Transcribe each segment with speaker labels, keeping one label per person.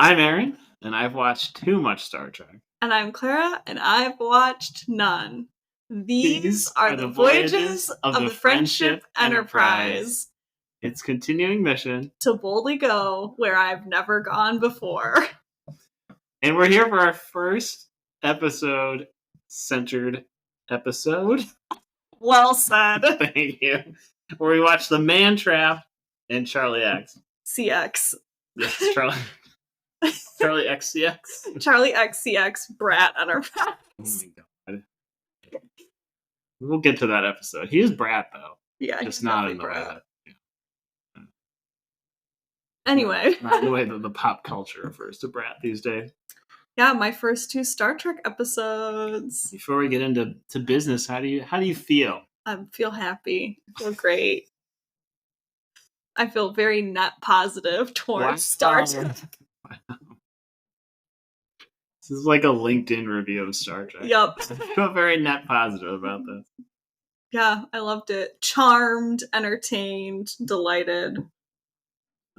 Speaker 1: I'm Aaron, and I've watched too much Star Trek.
Speaker 2: And I'm Clara, and I've watched none. These are the voyages of the Friendship Enterprise.
Speaker 1: Its continuing mission
Speaker 2: to boldly go where I've never gone before.
Speaker 1: And we're here for our first episode-centered episode.
Speaker 2: Well said.
Speaker 1: Thank you. Where we watch The Man Trap and Charlie X.
Speaker 2: CX.
Speaker 1: Yes, Charlie XCX.
Speaker 2: Charlie XCX Brat Enterprise.
Speaker 1: Oh my god. We'll get to that episode. He is Brat, though.
Speaker 2: Yeah,
Speaker 1: just not in the way that. Yeah.
Speaker 2: Anyway.
Speaker 1: Not in the way that the pop culture refers to Brat these days.
Speaker 2: Yeah, my first 2 Star Trek episodes.
Speaker 1: Before we get into business, how do you feel?
Speaker 2: I feel happy. I feel great. I feel very net positive towards Star Trek.
Speaker 1: Wow. This is like a LinkedIn review of Star Trek.
Speaker 2: Yup.
Speaker 1: I feel very net positive about this.
Speaker 2: Yeah, I loved it. Charmed, entertained, delighted.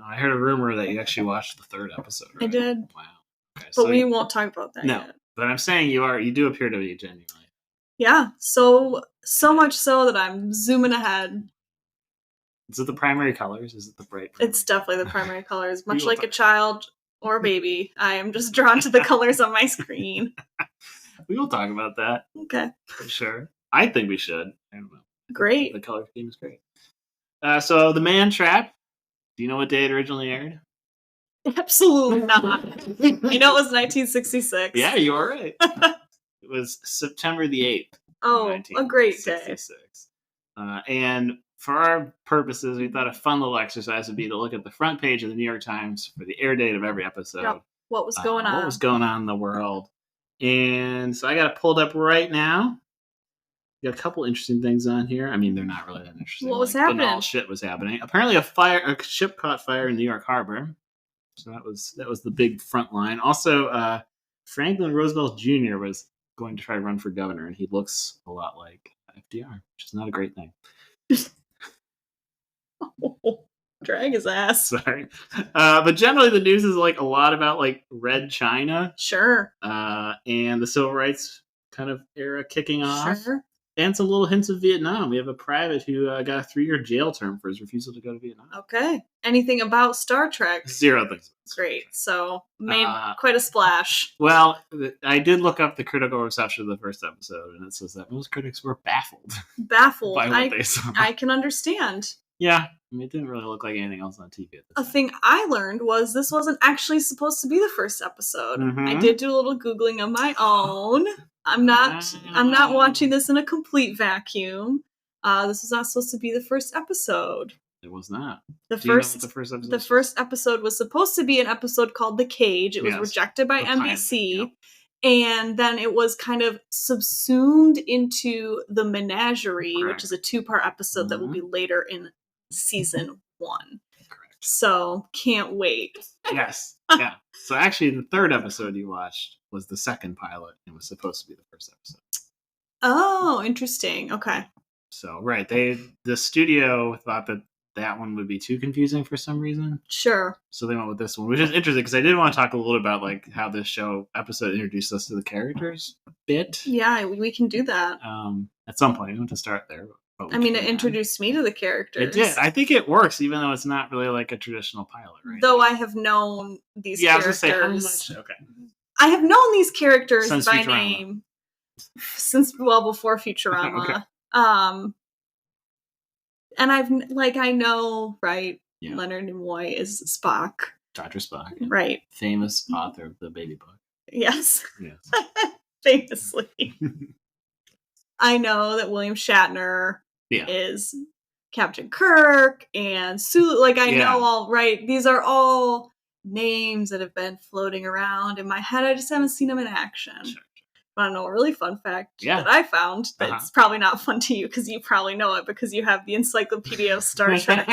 Speaker 1: I heard a rumor that you actually watched the 3rd episode, right?
Speaker 2: I did.
Speaker 1: Wow. Okay,
Speaker 2: but we won't talk about that yet.
Speaker 1: But I'm saying you do appear to be genuine.
Speaker 2: Yeah, so much so that I'm zooming ahead.
Speaker 1: Is it the primary colors? Is it the bright?
Speaker 2: It's definitely the primary colors. Much like a child or a baby, I am just drawn to the colors on my screen.
Speaker 1: We will talk about that.
Speaker 2: Okay.
Speaker 1: For sure. I think we should. I don't know.
Speaker 2: Great.
Speaker 1: The color scheme is great. So, The Man Trap. Do you know what day it originally aired?
Speaker 2: Absolutely not. I know it was 1966.
Speaker 1: Yeah, you are right. It was September the 8th.
Speaker 2: Oh, a great day.
Speaker 1: And for our purposes, we thought a fun little exercise would be to look at the front page of the New York Times for the air date of every episode.
Speaker 2: Yep. What was going on?
Speaker 1: What was going on in the world. And so I got it pulled up right now. Got a couple interesting things on here. I mean, they're not really that interesting.
Speaker 2: What was happening?
Speaker 1: Banal shit was happening. Apparently a ship caught fire in New York Harbor. So that was the big front line. Also, Franklin Roosevelt Jr. was going to try to run for governor, and he looks a lot like FDR, which is not a great thing.
Speaker 2: Drag his ass.
Speaker 1: Sorry. But generally the news is like a lot about like Red China.
Speaker 2: Sure.
Speaker 1: And the civil rights kind of era kicking off.
Speaker 2: Sure.
Speaker 1: And some little hints of Vietnam. We have a private who got a 3-year jail term for his refusal to go to Vietnam.
Speaker 2: Okay. Anything about Star Trek?
Speaker 1: 0 things.
Speaker 2: Great. So, made quite a splash.
Speaker 1: Well, I did look up the critical reception of the first episode, and it says that most critics were baffled.
Speaker 2: Baffled.
Speaker 1: By what they saw.
Speaker 2: I can understand.
Speaker 1: Yeah. I mean, it didn't really look like anything else on TV at the time.
Speaker 2: A thing I learned was this wasn't actually supposed to be the first episode.
Speaker 1: Mm-hmm.
Speaker 2: I did do a little Googling of my own. I'm not watching this in a complete vacuum. This was not supposed to be the first episode.
Speaker 1: It was not.
Speaker 2: The first episode was supposed to be an episode called The Cage. It was rejected by NBC.
Speaker 1: Pilot,
Speaker 2: and then it was kind of subsumed into The Menagerie,
Speaker 1: Correct.
Speaker 2: Which is a 2-part episode that will be later in season 1.
Speaker 1: Correct.
Speaker 2: So, can't wait.
Speaker 1: Yes. Yeah. So actually, the 3rd episode you watched was the 2nd pilot. It was supposed to be the first episode.
Speaker 2: Oh, interesting. Okay.
Speaker 1: So, right. The studio thought that one would be too confusing for some reason.
Speaker 2: Sure.
Speaker 1: So they went with this one, which is interesting because I did want to talk a little about like how this episode introduced us to the characters a bit.
Speaker 2: Yeah, we can do that.
Speaker 1: At some point, we want to start there.
Speaker 2: I mean, it introduced me to the characters.
Speaker 1: It did. I think it works, even though it's not really like a traditional pilot, right?
Speaker 2: Though I have known these characters.
Speaker 1: I was going to say, how much? Okay.
Speaker 2: I have known these characters
Speaker 1: since
Speaker 2: by
Speaker 1: Futurama.
Speaker 2: name since before Futurama.
Speaker 1: Okay.
Speaker 2: And I know, right?
Speaker 1: Yeah.
Speaker 2: Leonard Nimoy is Spock.
Speaker 1: Dr. Spock.
Speaker 2: Right.
Speaker 1: Famous author of the Baby Book.
Speaker 2: Yes.
Speaker 1: Yes.
Speaker 2: Famously. I know that William Shatner is Captain Kirk and Sulu. Like, I know all, right? These are all names that have been floating around in my head. I just haven't seen them in action. Sure. I don't know, a really fun fact that I found that's probably not fun to you because you probably know it because you have the Encyclopedia of Star Trek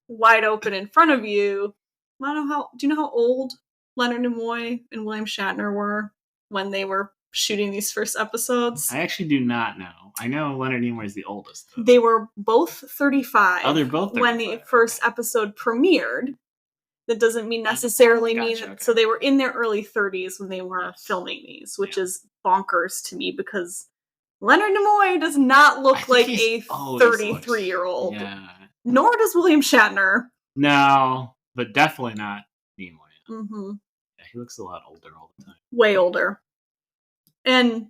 Speaker 2: wide open in front of you. Do you know how old Leonard Nimoy and William Shatner were when they were shooting these first episodes?
Speaker 1: I actually do not know. I know Leonard Nimoy is the oldest, though.
Speaker 2: They were both 35.
Speaker 1: Oh, they're both 35.
Speaker 2: When the first episode premiered. That doesn't mean necessarily mean that, okay. So they were in their early 30s when they were filming these, which is bonkers to me because Leonard Nimoy does not look like a 33-year-old. Yeah. Nor does William Shatner.
Speaker 1: No, but definitely not Nimoy. Mm-hmm. Yeah, he looks a lot older all the time.
Speaker 2: Way older. And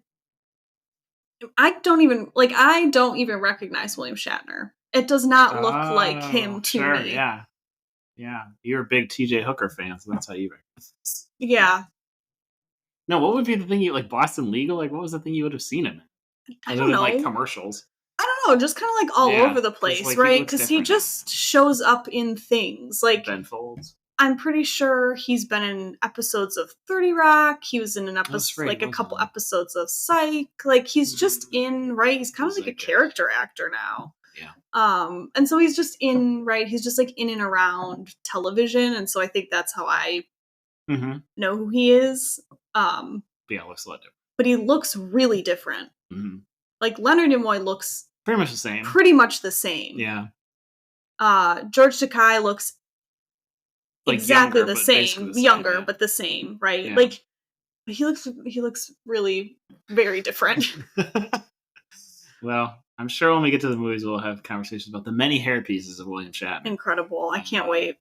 Speaker 2: I don't even recognize William Shatner. It does not look like him to me.
Speaker 1: Yeah. Yeah. You're a big TJ Hooker fan, so that's how you recognize.
Speaker 2: Yeah.
Speaker 1: No, what would be the thing you like Boston Legal? Like what was the thing you would have seen him in?
Speaker 2: I don't know.
Speaker 1: Like commercials.
Speaker 2: I don't know, just kind of like all over the place, right? Because he just shows up in things. Like
Speaker 1: Ben Folds.
Speaker 2: I'm pretty sure he's been in episodes of 30 Rock. He was in an episode, a couple episodes of Psych. Like he's just in, right? He's kind of like a character actor now.
Speaker 1: Yeah.
Speaker 2: And so he's just in, right? He's just like in and around television, and so I think that's how I know who he is.
Speaker 1: Yeah, looks a lot different.
Speaker 2: But he looks really different. Mm-hmm. Like Leonard Nimoy looks
Speaker 1: pretty much the same.
Speaker 2: Yeah. George Takei looks like exactly the same, younger, but the same, right? Yeah. Like he looks really very different.
Speaker 1: Well, I'm sure when we get to the movies, we'll have conversations about the many hair pieces of William Shatner.
Speaker 2: Incredible! I can't wait.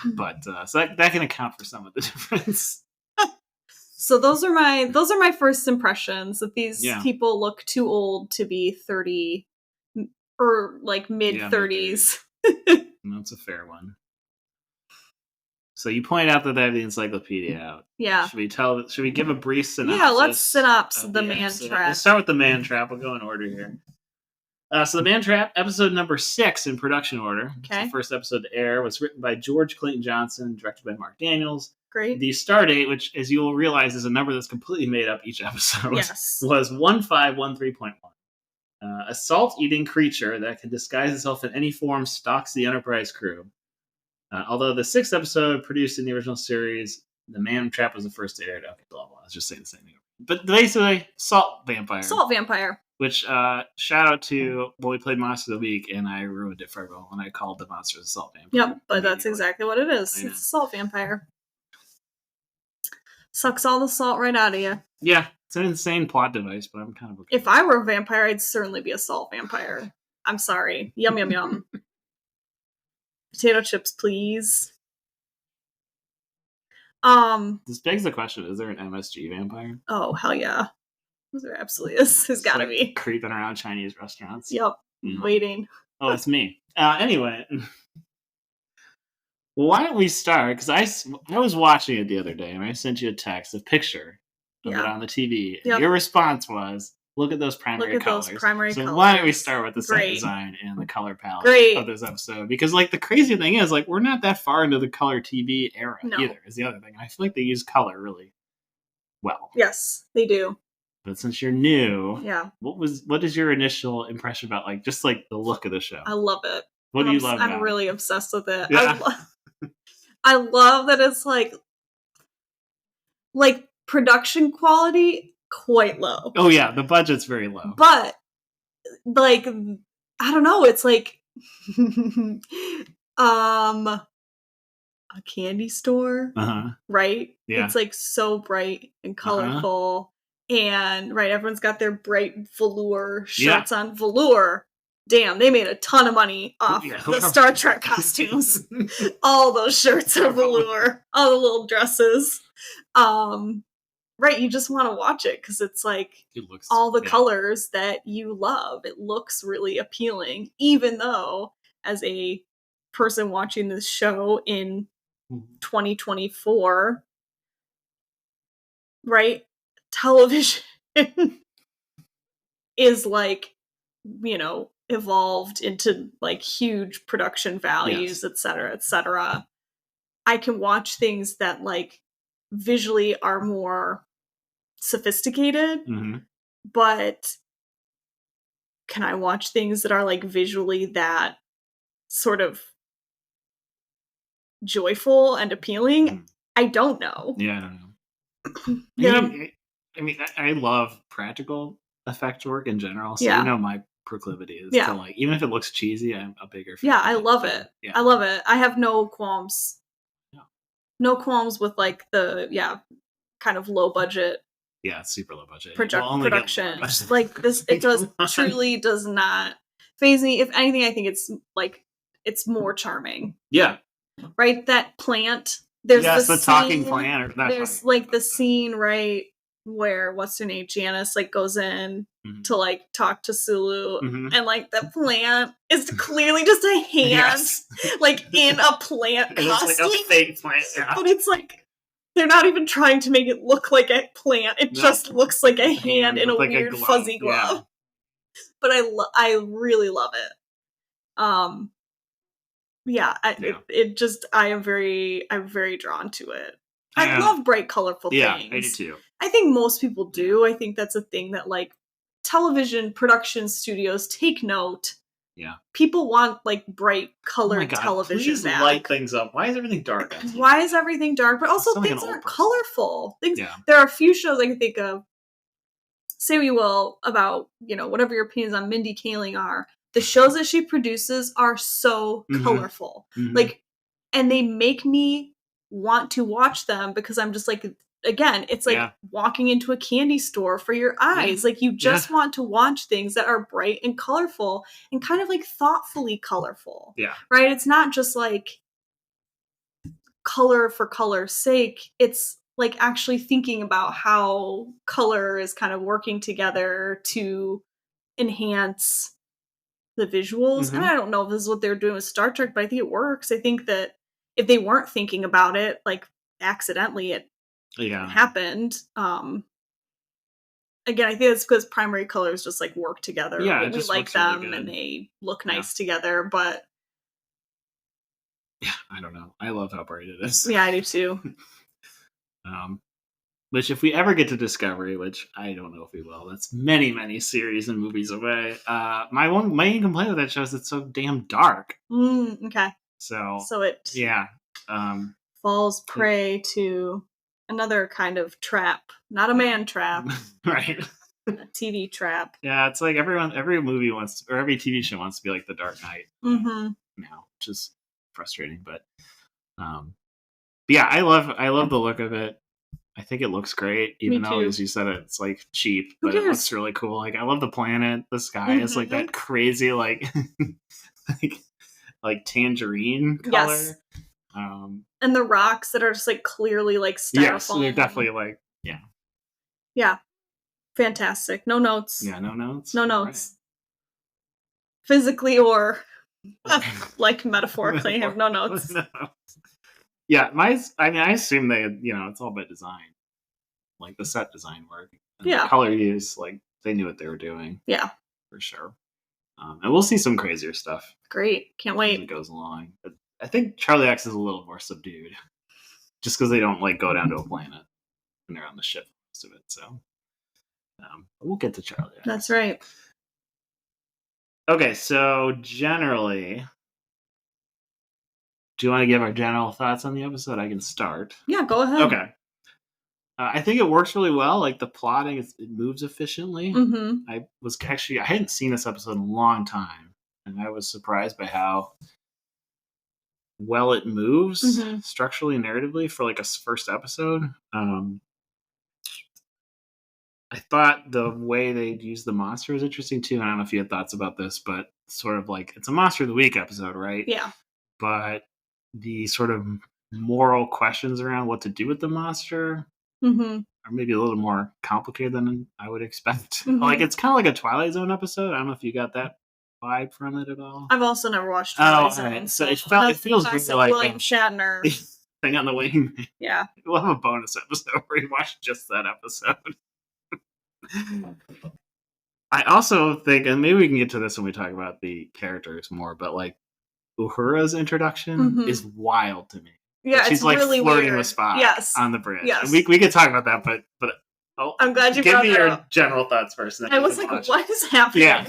Speaker 1: But so that can account for some of the difference.
Speaker 2: So those are my first impressions that these people look too old to be 30 or like mid 30s.
Speaker 1: That's a fair one. So you point out that they have the encyclopedia out.
Speaker 2: Yeah.
Speaker 1: Should we give a brief synopsis?
Speaker 2: Yeah, let's synopsis the Man Trap.
Speaker 1: Let's start with the Man Trap. We'll go in order here. So the Man Trap, episode number 6 in production order. Okay. The first episode to air was written by George Clayton Johnson, directed by Mark Daniels.
Speaker 2: Great.
Speaker 1: The star date, which as you will realize is a number that's completely made up each episode, was 1513.1. A salt-eating creature that can disguise itself in any form stalks the Enterprise crew. Although the 6th episode produced in the original series, the Man Trap was the first to air. Okay, blah, blah. I was just saying the same thing. But basically, Salt Vampire.
Speaker 2: Salt Vampire.
Speaker 1: Which, shout out to, we played Monster of the Week, and I ruined it for everyone when I called the monster a Salt Vampire.
Speaker 2: Yep, but that's exactly what it is. It's a Salt Vampire. Sucks all the salt right out of you.
Speaker 1: Yeah, it's an insane plot device, but I'm kind of okay.
Speaker 2: If I were a vampire, I'd certainly be a salt vampire. I'm sorry. Yum, yum, yum. Potato chips, please.
Speaker 1: This begs the question, is there an MSG vampire?
Speaker 2: Oh, hell yeah. There absolutely is. There's gotta be.
Speaker 1: Creeping around Chinese restaurants.
Speaker 2: Yep. Waiting.
Speaker 1: Oh, it's me. Anyway. Well, why don't we start? Because I was watching it the other day, and I sent you a picture of it on the TV. And your response was, look at those primary colors. So why don't we start with the set design and the color palette of this episode? Because, like, the crazy thing is, like, we're not that far into the color TV era either, is the other thing. I feel like they use color really well.
Speaker 2: Yes, they do.
Speaker 1: But since you're new, what is your initial impression about, like, just, like, the look of the show?
Speaker 2: I love it.
Speaker 1: What do you love about it?
Speaker 2: I'm really obsessed with it.
Speaker 1: Yeah.
Speaker 2: I love that it's, like, production quality, quite low.
Speaker 1: Oh, yeah, the budget's very low.
Speaker 2: But, like, I don't know, it's, like, a candy store, right?
Speaker 1: Yeah.
Speaker 2: It's, like, so bright and colorful. And, right, everyone's got their bright velour shirts on. Velour. Damn, they made a ton of money off the Star Trek costumes. All those shirts are velour. All the little dresses. Right, you just want to watch it because it's like all the colors that you love. It looks really appealing, even though as a person watching this show in 2024, right, television is like, evolved into like huge production values, et cetera, I can watch things that like visually are more sophisticated, but can I watch things that are like visually that sort of joyful and appealing? I don't know.
Speaker 1: Yeah, I don't know. I love practical effect work in general, so you know my proclivity is to like, even if it looks cheesy, I'm a bigger fan.
Speaker 2: Yeah, I love it. Yeah. I love it. I have no qualms no qualms with like the kind of low budget.
Speaker 1: Yeah, super low budget
Speaker 2: production. Like this, it truly does not faze me. If anything, I think it's like it's more charming.
Speaker 1: Yeah.
Speaker 2: Right, that plant. There's
Speaker 1: the talking plant.
Speaker 2: There's like the scene right where what's her name, Janice, like goes in to like talk to Sulu, and like the plant is clearly just a hand, like in a plant costume.
Speaker 1: It's like a fake plant,
Speaker 2: but it's like they're not even trying to make it look like a plant. It just looks like a hand in a like weird fuzzy glove. Yeah. But I really love it. It just I'm very drawn to it. I love bright, colorful things.
Speaker 1: Yeah, I do too.
Speaker 2: I think most people do. I think that's a thing that like television production studios take note.
Speaker 1: Yeah.
Speaker 2: People want like bright, colored television.
Speaker 1: Please light things up. Why is everything dark?
Speaker 2: Why is everything dark? But also things aren't colorful. There are a few shows I can think of. Say what you will about, whatever your opinions on Mindy Kaling are. The shows that she produces are so colorful. Like, and they make me want to watch them because I'm just like, again, it's like walking into a candy store for your eyes. Like, you just want to watch things that are bright and colorful and kind of like thoughtfully colorful.
Speaker 1: Yeah.
Speaker 2: Right? It's not just like color for color's sake. It's like actually thinking about how color is kind of working together to enhance the visuals. And I don't know if this is what they're doing with Star Trek, but I think it works. I think that if they weren't thinking about it, like accidentally it happened. Again, I think it's because primary colors just like work together.
Speaker 1: Yeah,
Speaker 2: we like them really and they look nice together, but
Speaker 1: I don't know. I love how bright it is.
Speaker 2: Yeah, I do too.
Speaker 1: Which if we ever get to Discovery, which I don't know if we will, that's many, many series and movies away. My main complaint with that show is it's so damn dark.
Speaker 2: Okay.
Speaker 1: So
Speaker 2: it falls prey to another kind of trap. Not a man trap.
Speaker 1: Right.
Speaker 2: A TV trap.
Speaker 1: Yeah, it's like every movie wants, or every TV show wants to be like The Dark Knight now, which is frustrating. But yeah, I love the look of it. I think it looks great, even though, as you said, it's like cheap, but it looks really cool. Like, I love the planet. The sky is like that crazy, like, like tangerine color.
Speaker 2: Yes. And the rocks that are just like clearly like styrofoam.
Speaker 1: Yes, they're definitely like,
Speaker 2: yeah, fantastic. No notes.
Speaker 1: Yeah, no notes.
Speaker 2: No notes. Right. Physically or like metaphorically, I have no notes.
Speaker 1: Yeah, I assume they, it's all about design, like the set design work, and the color use, like they knew what they were doing.
Speaker 2: Yeah,
Speaker 1: for sure. And we'll see some crazier stuff.
Speaker 2: Great, can't wait.
Speaker 1: As it goes along, but I think Charlie X is a little more subdued, just because they don't like go down to a planet and they're on the ship most of it. So, we'll get to Charlie X.
Speaker 2: That's right.
Speaker 1: Okay, so generally. Do you want to give our general thoughts on the episode? I can start.
Speaker 2: Yeah, go ahead.
Speaker 1: Okay. I think it works really well. Like, the plotting, it moves efficiently. I hadn't seen this episode in a long time, and I was surprised by how well it moves structurally and narratively for like a first episode. I thought the way they used the monster was interesting too. And I don't know if you had thoughts about this, but sort of like, it's a Monster of the Week episode, right?
Speaker 2: Yeah.
Speaker 1: But the sort of moral questions around what to do with the monster are maybe a little more complicated than I would expect. Like, it's kind of like a Twilight Zone episode. I don't know if you got that vibe from it at all.
Speaker 2: I've also never watched Twilight Zone.
Speaker 1: Right. So it feels really like
Speaker 2: William Shatner
Speaker 1: thing on the wing.
Speaker 2: Yeah.
Speaker 1: We'll have a bonus episode where you watch just that episode. I also think, and maybe we can get to this when we talk about the characters more, but like, Uhura's introduction is wild to me.
Speaker 2: Yeah,
Speaker 1: she's like
Speaker 2: really
Speaker 1: flirting
Speaker 2: weird.
Speaker 1: with Spock on the bridge.
Speaker 2: Yes.
Speaker 1: And we could talk about that, but
Speaker 2: I'm glad you
Speaker 1: give
Speaker 2: brought
Speaker 1: me
Speaker 2: that
Speaker 1: your
Speaker 2: up.
Speaker 1: general thoughts first.
Speaker 2: I was like, what is happening?
Speaker 1: Yeah.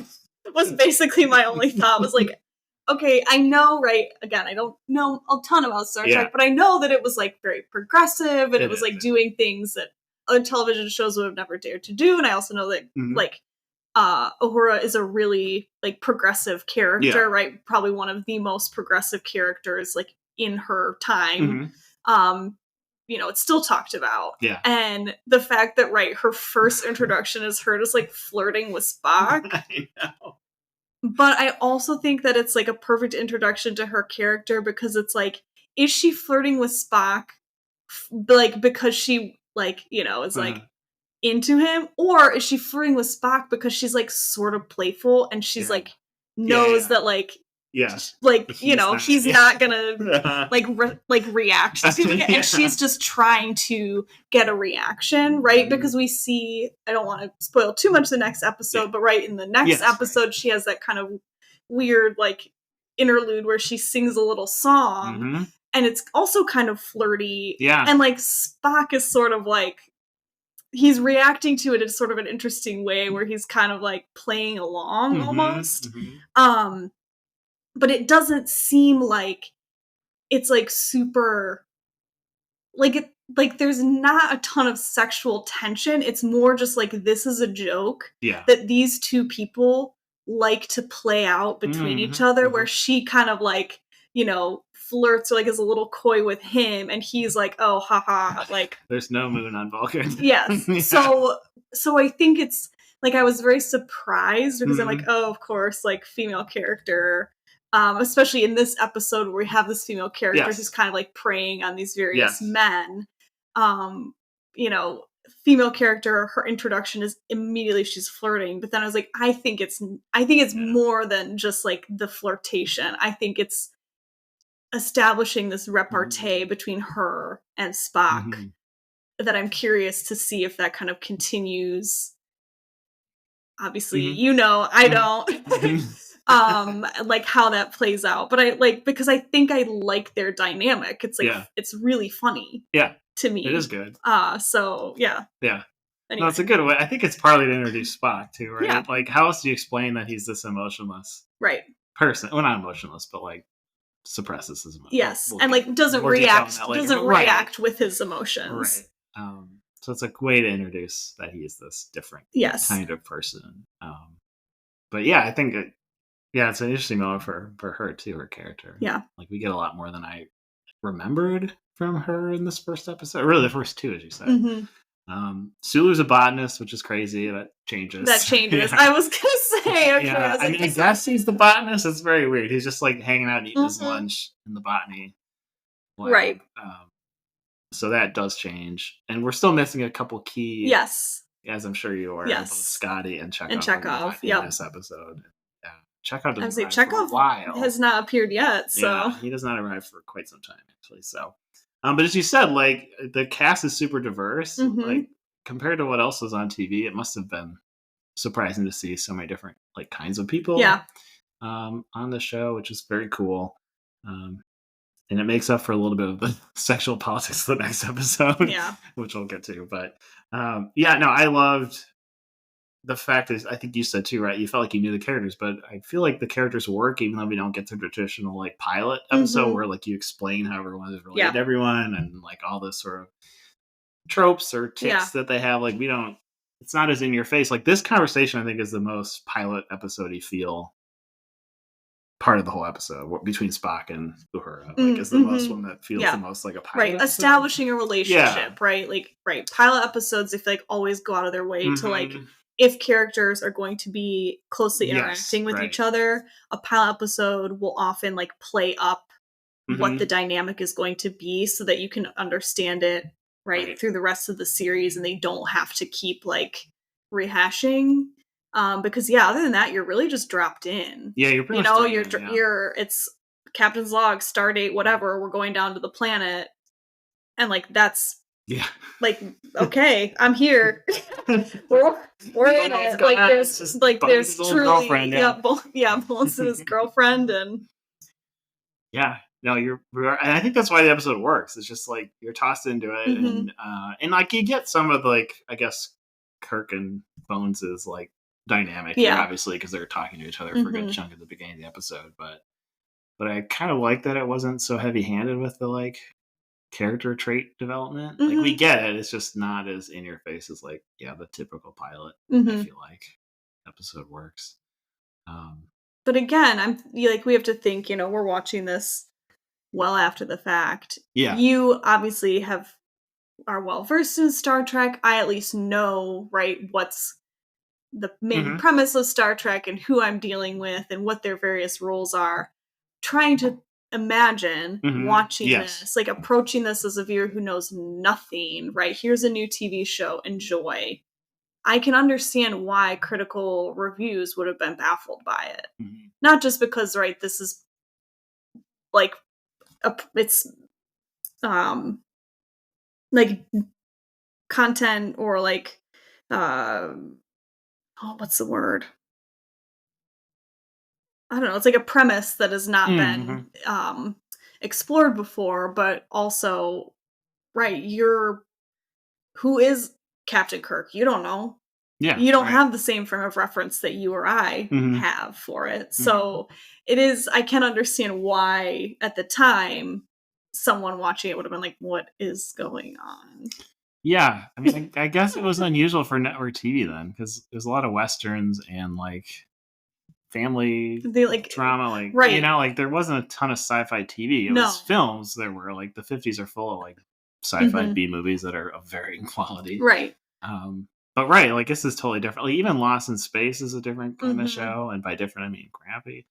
Speaker 2: Was basically my only thought. Was like, okay, I know, right? Again, I don't know a ton about Star Trek, but I know that it was like very progressive, and it was like doing things that other television shows would have never dared to do. And I also know that like Uhura is a really like progressive character, right? Probably one of the most progressive characters like in her time. it's still talked about.
Speaker 1: Yeah.
Speaker 2: And the fact that, right, her first introduction is her just, like, flirting with Spock.
Speaker 1: I know.
Speaker 2: But I also think that it's, like, a perfect introduction to her character because it's, like, is she flirting with Spock, like, because she, like, is, like, into him? Or is she flirting with Spock because she's, like, sort of playful and she's, like, knows that, like, like, he's not gonna, like, react to it, and she's just trying to get a reaction, right? Because we see, I don't want to spoil too much the next episode, but right in the next episode, she has that kind of weird, like, interlude where she sings a little song, and it's also kind of flirty, and, like, Spock is sort of, like, he's reacting to it in sort of an interesting way where he's kind of, like, playing along almost. But it doesn't seem like it's, like, super, like there's not a ton of sexual tension. It's more just like, this is a joke that these two people like to play out between each other, where she kind of, like, flirts, or, like, is a little coy with him, and he's like, oh, haha, like,
Speaker 1: there's no moon on Vulcan.
Speaker 2: Yes. So I think it's, like, I was very surprised because I'm like, oh, of course, like, female character. Especially in this episode where we have this female character who's kind of, like, preying on these various men. Female character, her introduction is immediately she's flirting, but then I was like, I think it's more than just, like, the flirtation. I think it's establishing this repartee between her and Spock that I'm curious to see if that kind of continues. Obviously, I don't. Like, how that plays out, but I, like, because I think I like their dynamic. It's like, it's really funny. To me,
Speaker 1: it is good.
Speaker 2: So yeah.
Speaker 1: Anyway. No, it's a good way. I think it's partly to introduce Spock too, right? Like, how else do you explain that he's this emotionless person? Well, not emotionless, but, like, suppresses his emotions.
Speaker 2: Yes, and, like, doesn't react with his emotions.
Speaker 1: Right. So it's a way to introduce that he is this different kind of person. But yeah, I think it's an interesting moment for her too, her character. Like, we get a lot more than I remembered from her in this first episode. Really, the first two, as you said. Sulu's a botanist, which is crazy. That changes. I was gonna say, okay. I guess he's the botanist. It's very weird. He's just, like, hanging out and eating his lunch in the botany lab.
Speaker 2: Right.
Speaker 1: So that does change, and we're still missing a couple key.
Speaker 2: Yes.
Speaker 1: As I'm sure you are. Both Scotty and Chekhov.
Speaker 2: In
Speaker 1: this episode. Yeah. Chekhov doesn't arrive
Speaker 2: Chekhov
Speaker 1: for a while.
Speaker 2: Has not appeared yet. So
Speaker 1: yeah, he does not arrive for quite some time, actually. So, but as you said, like, the cast is super diverse. Like, compared to what else was on TV, it must have been surprising to see so many different, like, kinds of people. On the show, which is very cool. And it makes up for a little bit of the sexual politics of the next episode, which we'll get to. But I loved the fact that, I think you said too, right? You felt like you knew the characters, but I feel like the characters work even though we don't get the traditional, like, pilot episode where, like, you explain how everyone is related to everyone and, like, all this sort of tropes or tics that they have. Like, it's not as in your face. Like, this conversation, I think, is the most pilot episode-y feel part of the whole episode between Spock and Uhura. Like, is the most one that feels the most like a pilot episode.
Speaker 2: Establishing a relationship, right? Like, pilot episodes, if they, like, always go out of their way to, like, if characters are going to be closely interacting with each other, a pilot episode will often, like, play up what the dynamic is going to be so that you can understand it through the rest of the series, and they don't have to keep, like, rehashing. Because other than that, you're really just dropped in.
Speaker 1: Yeah, you're pretty much
Speaker 2: you're it's captain's log, stardate, whatever. We're going down to the planet, and, like, that's like, okay, I'm here. we're in it. Like, there's truly Bones and his girlfriend, and
Speaker 1: no, and I think that's why the episode works. It's just, like, you're tossed into it, and like, you get some of, like, I guess Kirk and Bones's, like, dynamic here, obviously, because they're talking to each other for a good chunk at the beginning of the episode, but I kind of like that it wasn't so heavy-handed with the, like, character trait development. Like, we get it, it's just not as in your face as, like, the typical pilot. I feel like episode works.
Speaker 2: But again, I'm like, we have to think, we're watching this well after the fact. You obviously have are well versed in Star Trek, I at least know, right, what's the main premise of Star Trek and who I'm dealing with and what their various roles are. Trying to imagine watching this, like approaching this as a viewer who knows nothing, right? Here's a new TV show, enjoy. I can understand why critical reviews would have been baffled by it. Not just because, right, this is like it's like content or like what's the word? I don't know. It's like a premise that has not been explored before, but also, right, who is Captain Kirk? You don't know.
Speaker 1: Yeah.
Speaker 2: You don't have the same frame of reference that you or I have for it. So it is, I can understand why at the time someone watching it would have been like, what is going on?
Speaker 1: Yeah. I mean, I guess it was unusual for network TV then, because there's a lot of Westerns and like family drama, like, you know, like there wasn't a ton of sci-fi TV. It was films. There were like the 50s are full of like sci-fi B movies that are of varying quality.
Speaker 2: Right.
Speaker 1: But right, like this is totally different. Like even Lost in Space is a different kind of show, and by different I mean crappy.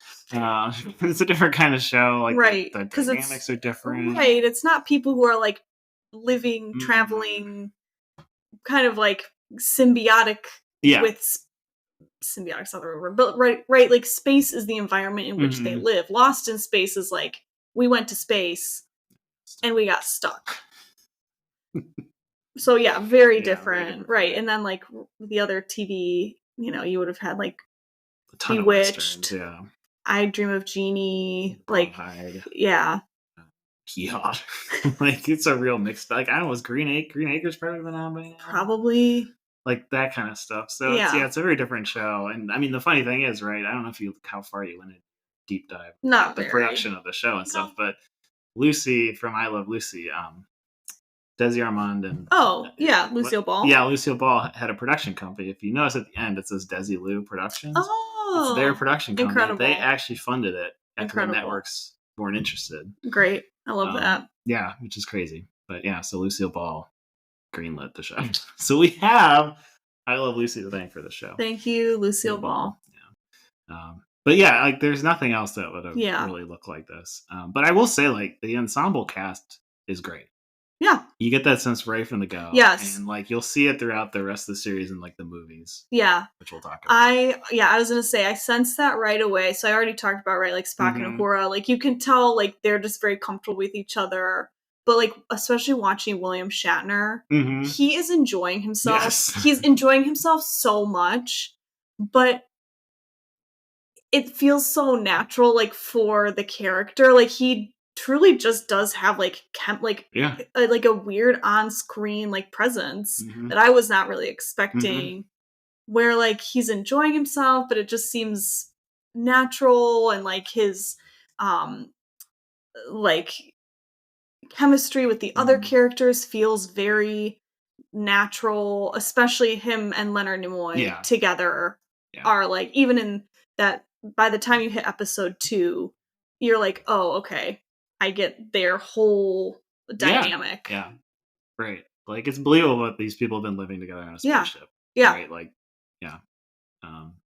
Speaker 1: It's a different kind of show. Like the dynamics are different.
Speaker 2: Right. It's not people who are like living, traveling, kind of like symbiotic with symbiotic's not the right word, but right, like space is the environment in which they live. Lost in Space is like we went to space and we got stuck. So yeah, very different, right? And then like the other TV, you know, you would have had like Bewitched, I Dream of Jeannie, like yeah.
Speaker 1: Like it's a real mixed. Like I don't know, was Green Acres probably been on by now?
Speaker 2: Probably.
Speaker 1: Like that kind of stuff. So it's a very different show. And I mean, the funny thing is, right? I don't know how far you went in deep dive,
Speaker 2: not
Speaker 1: the production of the show and stuff, but Lucy from I Love Lucy, Desi Armand and
Speaker 2: Lucille Ball.
Speaker 1: Yeah, Lucille Ball had a production company. If you notice at the end, it says Desi Lou Productions.
Speaker 2: Oh,
Speaker 1: it's their production company.
Speaker 2: Incredible.
Speaker 1: They actually funded it after the networks weren't interested.
Speaker 2: Great, I love that.
Speaker 1: Yeah, which is crazy. But yeah, so Lucille Ball greenlit the show. So we have I Love Lucy to thank for the show.
Speaker 2: Thank you, Lucille Ball.
Speaker 1: Yeah. But yeah, like there's nothing else that would have really looked like this. But I will say, like the ensemble cast is great.
Speaker 2: Yeah.
Speaker 1: You get that sense right from the go.
Speaker 2: Yes.
Speaker 1: And like you'll see it throughout the rest of the series and like the movies.
Speaker 2: Yeah.
Speaker 1: Which we'll talk about.
Speaker 2: I was gonna say I sensed that right away. So I already talked about, right, like Spock and Uhura. Like you can tell like they're just very comfortable with each other. But like especially watching William Shatner, he is enjoying himself. Yes. He's enjoying himself so much, but it feels so natural, like for the character. Like he truly just does have like like a weird on-screen like presence that I was not really expecting. Where like he's enjoying himself, but it just seems natural, and like his like chemistry with the other characters feels very natural, especially him and Leonard Nimoy together are like, even in that, by the time you hit episode 2, you're like, oh, okay, I get their whole dynamic.
Speaker 1: Yeah. Right. Like it's believable that these people have been living together on a spaceship.
Speaker 2: Yeah.
Speaker 1: Right. Like, yeah.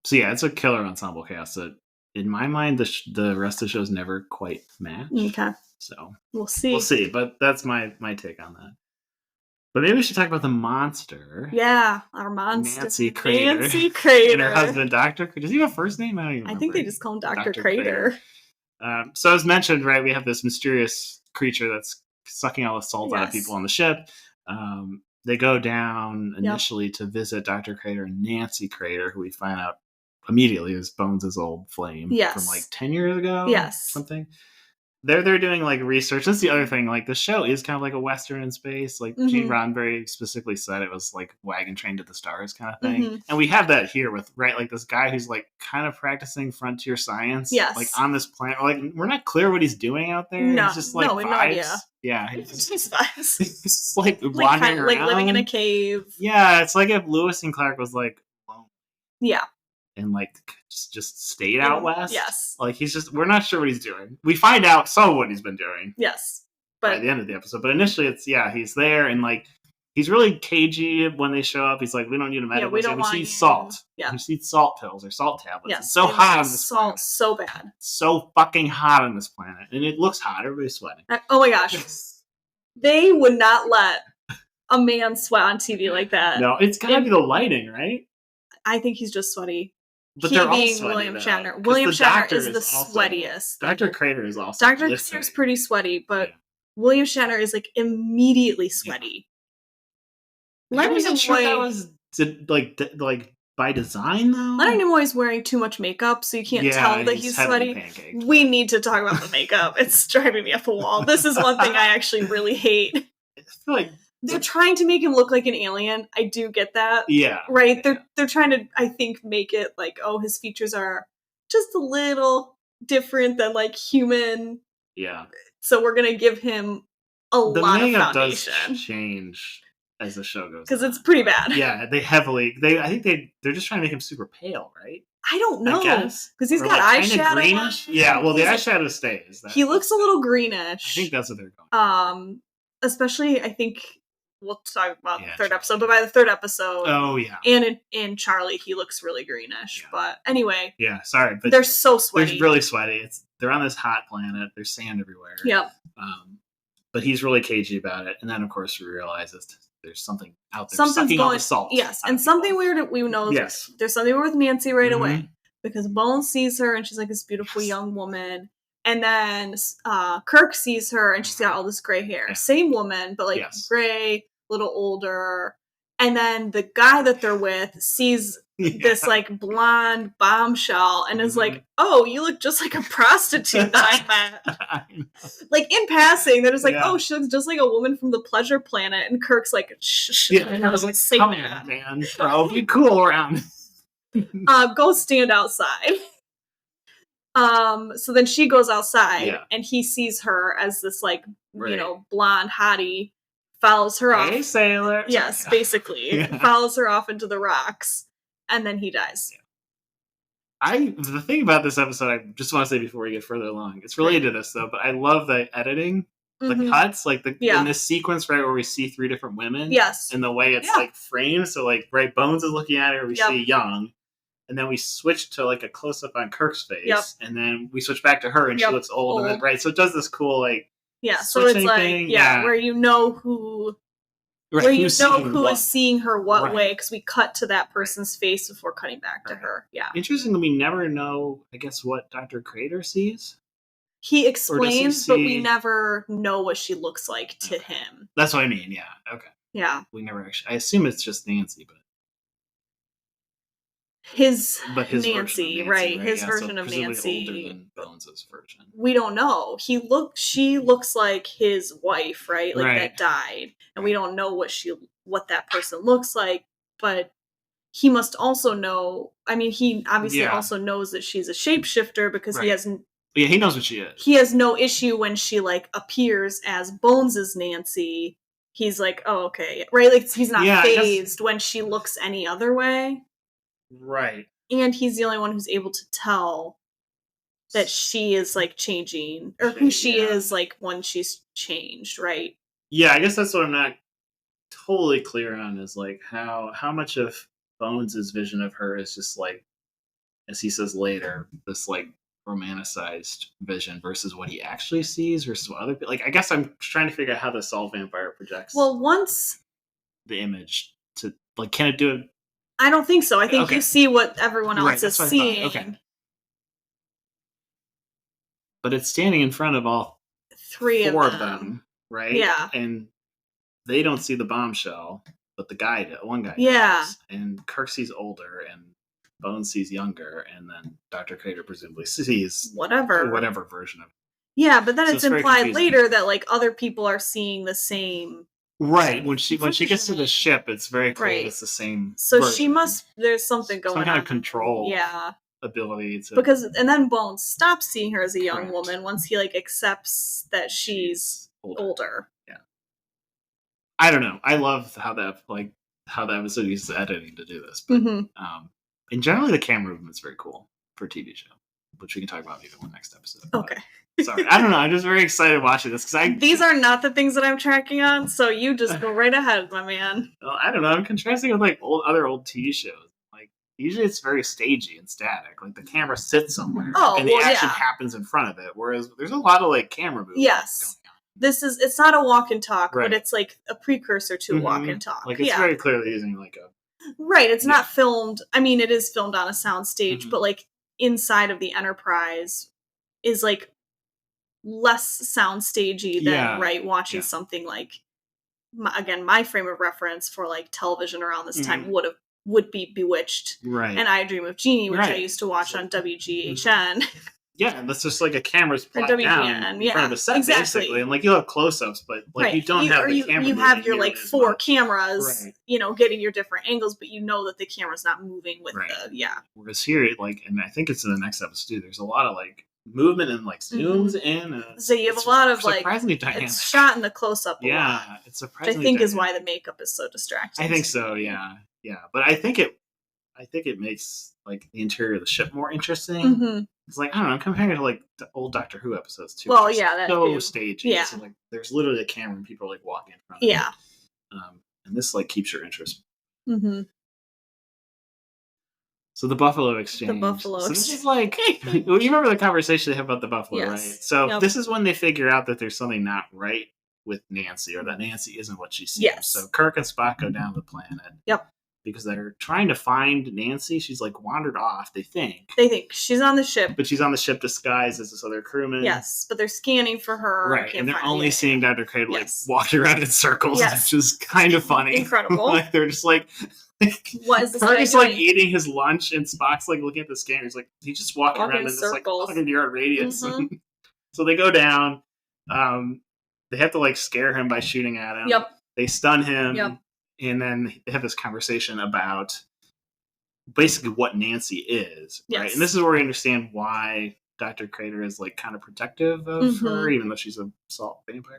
Speaker 1: So yeah, it's a killer ensemble cast that in my mind, the rest of the show's never quite matched.
Speaker 2: Okay.
Speaker 1: So
Speaker 2: we'll see.
Speaker 1: But that's my take on that. But maybe we should talk about the monster.
Speaker 2: Yeah, our monster.
Speaker 1: Nancy Crater. And her husband, Dr. Does he have a first name? I don't even remember.
Speaker 2: I think they just call him Dr. Crater.
Speaker 1: So as mentioned, right, we have this mysterious creature that's sucking all the salt out of people on the ship. They go down initially to visit Dr. Crater and Nancy Crater, who we find out immediately is Bones' old flame from like 10 years ago.
Speaker 2: Yes.
Speaker 1: Something. They're doing like research. That's the other thing. Like the show is kind of like a Western in space. Like Gene Roddenberry specifically said it was like Wagon Train to the Stars kind of thing. And we have that here with like this guy who's like kind of practicing frontier science.
Speaker 2: Yes.
Speaker 1: Like on this planet. Like we're not clear what he's doing out there.
Speaker 2: No,
Speaker 1: it's just like vibes.
Speaker 2: No idea.
Speaker 1: Yeah.
Speaker 2: It's just vibes.
Speaker 1: He's just like wandering around.
Speaker 2: Like living in a cave.
Speaker 1: Yeah. It's like if Lewis and Clark was like alone.
Speaker 2: Yeah.
Speaker 1: And like just stayed out west.
Speaker 2: Yes.
Speaker 1: Like we're not sure what he's doing. We find out some of what he's been doing.
Speaker 2: Yes.
Speaker 1: But by the end of the episode. But initially it's he's there and like He's really cagey when they show up. He's like, we don't need a medic.
Speaker 2: We don't want
Speaker 1: need salt.
Speaker 2: Yeah.
Speaker 1: We need salt pills or salt tablets.
Speaker 2: Yes,
Speaker 1: it's so hot on this
Speaker 2: salt
Speaker 1: planet.
Speaker 2: so bad.
Speaker 1: It's so fucking hot on this planet. And it looks hot. Everybody's sweating.
Speaker 2: Oh my gosh. They would not let a man sweat on TV like that.
Speaker 1: No, it's gotta be the lighting, right?
Speaker 2: I think he's just sweaty.
Speaker 1: But they're all sweaty,
Speaker 2: William
Speaker 1: though.
Speaker 2: Shatner. William Shatner is the sweatiest.
Speaker 1: Dr. Crater is also
Speaker 2: Dr. Crater's pretty sweaty, but William Shatner is like immediately sweaty.
Speaker 1: I wasn't sure that was like by design though.
Speaker 2: Leonard Nimoy is wearing too much makeup, so you can't tell that he's sweaty.
Speaker 1: Pancaked.
Speaker 2: We need to talk about the makeup. It's driving me up a wall. This is one thing I actually really hate.
Speaker 1: I feel like
Speaker 2: they're trying to make him look like an alien. I do get that.
Speaker 1: Yeah.
Speaker 2: Right? They're trying to, I think, make it like, oh, his features are just a little different than like human.
Speaker 1: Yeah.
Speaker 2: So we're gonna give him a lot of foundation. The makeup does
Speaker 1: change as the show goes
Speaker 2: because it's pretty bad.
Speaker 1: Yeah, I think they're just trying to make him super pale, right?
Speaker 2: I don't know, because he's got eyeshadow.
Speaker 1: Greenish. Yeah, well, the eyeshadow stays.
Speaker 2: He looks a little greenish.
Speaker 1: I think that's what they're going.
Speaker 2: Especially I think we'll talk about the third episode, but by the third episode, and in Charlie, he looks really greenish. Yeah. But anyway,
Speaker 1: sorry, but
Speaker 2: they're so sweaty.
Speaker 1: They're really sweaty. They're on this hot planet. There's sand everywhere.
Speaker 2: Yep.
Speaker 1: But he's really cagey about it, and then of course we realize there's something out there.
Speaker 2: Something's
Speaker 1: sucking
Speaker 2: going.
Speaker 1: All the salt
Speaker 2: yes, and something weird. We know.
Speaker 1: Yes.
Speaker 2: There's something weird with Nancy right away because Bones sees her and she's like this beautiful young woman. And then Kirk sees her, and she's got all this gray hair. Yeah. Same woman, but like gray, a little older. And then the guy that they're with sees this like blonde bombshell and is like, "Oh, you look just like a prostitute that I met." Like in passing, they're just like, "Oh, she looks just like a woman from the Pleasure Planet." And Kirk's like, "Shh."
Speaker 1: Yeah, and I was like, "Come on, man, bro, be cool around."
Speaker 2: Go stand outside. So then she goes outside and he sees her as this like, blonde hottie, follows her off.
Speaker 1: Hey, sailor.
Speaker 2: Yes, basically. Follows her off into the rocks, and then he dies.
Speaker 1: The thing about this episode, I just want to say before we get further along, it's related to this though, but I love the editing, the cuts, like in this sequence, right, where we see three different women.
Speaker 2: Yes.
Speaker 1: And the way it's like framed, so like, right, Bones is looking at her, we see young. And then we switch to like a close up on Kirk's face, and then we switch back to her, and she looks old. And then, right, so it does this cool like
Speaker 2: so it's like thing. Where you know who, where you know who is seeing her what way, because we cut to that person's face before cutting back to her. Yeah,
Speaker 1: interestingly, we never know, I guess, what Dr. Crater sees.
Speaker 2: He explains, but we never know what she looks like to him.
Speaker 1: That's what I mean. Yeah. Okay.
Speaker 2: Yeah.
Speaker 1: We never actually. I assume it's just Nancy, but.
Speaker 2: His
Speaker 1: Nancy,
Speaker 2: Nancy, right? His version of Nancy.
Speaker 1: Older than Bones' version.
Speaker 2: We don't know. She looks like his wife, right? Like that died, and we don't know what that person looks like. But he must also know. I mean, he obviously also knows that she's a shapeshifter because he has.
Speaker 1: Yeah, he knows what she is.
Speaker 2: He has no issue when she like appears as Bones' Nancy. He's like, oh, okay, right? Like he's not fazed when she looks any other way.
Speaker 1: Right.
Speaker 2: And he's the only one who's able to tell that she is like changing, or who she is like when she's changed, right?
Speaker 1: Yeah, I guess that's what I'm not totally clear on, is like how much of Bones' vision of her is just like, as he says later, this like romanticized vision versus what he actually sees versus what other people, like, I guess I'm trying to figure out how the Salt Vampire projects
Speaker 2: once
Speaker 1: the image to, like, can it do it?
Speaker 2: I don't think so. I think you see what everyone else is seeing.
Speaker 1: Okay. But it's standing in front of all four of them, right?
Speaker 2: Yeah.
Speaker 1: And they don't see the bombshell, but one guy does. And Kirk sees older, and Bones sees younger, and then Dr. Crater presumably sees whatever version of it.
Speaker 2: Yeah, but then it's implied later that like other people are seeing the same.
Speaker 1: Right. When she gets to the ship, it's very clear it's the same.
Speaker 2: So
Speaker 1: version.
Speaker 2: She must. There's something going on.
Speaker 1: Some kind of control. Ability to,
Speaker 2: because and then Bones stops seeing her as a young woman once he like accepts that she's older.
Speaker 1: Yeah. I don't know. I love how the episode uses editing to do this, but and generally the camera movement is very cool for a TV show, which we can talk about maybe in the next episode.
Speaker 2: Okay.
Speaker 1: Sorry, I don't know. I'm just very excited watching this because
Speaker 2: these are not the things that I'm tracking on, so you just go right ahead, my man.
Speaker 1: Well, I don't know. I'm contrasting with like other old TV shows. Like usually it's very stagey and static. Like the camera sits somewhere, and the action happens in front of it. Whereas there's a lot of like camera movement.
Speaker 2: Yes, it's not a walk and talk, but it's like a precursor to walk and talk.
Speaker 1: Like it's very clearly using like a
Speaker 2: right. It's not filmed. I mean, it is filmed on a sound stage, but like inside of the Enterprise is like less sound stagey than watching something like my frame of reference for like television around this time would be Bewitched, and I Dream of Jeannie, which I used to watch on WGHN.
Speaker 1: Yeah, and that's just like a camera's put down in front of the set, basically, and like you'll have close-ups, but like you don't have the camera.
Speaker 2: You have your like four cameras, getting your different angles, but you know that the camera's not moving with the
Speaker 1: Whereas here, like, and I think it's in the next episode too. There's a lot of like movement and like zooms in.
Speaker 2: So you have a lot of like
Speaker 1: surprisingly dynamic.
Speaker 2: It's shot in the close-up.
Speaker 1: It's surprisingly.
Speaker 2: Which I think is why the makeup is so distracting.
Speaker 1: I think so. Yeah, but I think it makes like the interior of the ship more interesting. It's like, I don't know, comparing it to like the old Doctor Who episodes too.
Speaker 2: Well, that's
Speaker 1: so stagey. Yeah. So like there's literally a camera and people are like walking in front of it. And this like keeps your interest. So the Buffalo Exchange. So this is like, you remember the conversation they have about the Buffalo, right? So this is when they figure out that there's something not right with Nancy, or that Nancy isn't what she seems. So Kirk and Spock go down to the planet. Because they're trying to find Nancy. She's like wandered off, they think.
Speaker 2: She's on the ship.
Speaker 1: But she's on the ship disguised as this other crewman.
Speaker 2: Yes, but they're scanning for her.
Speaker 1: Right, and they're only seeing Dr. Craig like walking around in circles, which is kind of funny.
Speaker 2: Incredible.
Speaker 1: Like they're just like...
Speaker 2: What is this
Speaker 1: Kirk is like eating his lunch, and Spock's like looking at the scanner. He's like, he's just walking around in this like 100-yard radius. So they go down. They have to like scare him by shooting at him. They stun him. And then they have this conversation about basically what Nancy is, right? And this is where we understand why Dr. Crater is like kind of protective of her, even though she's a salt vampire.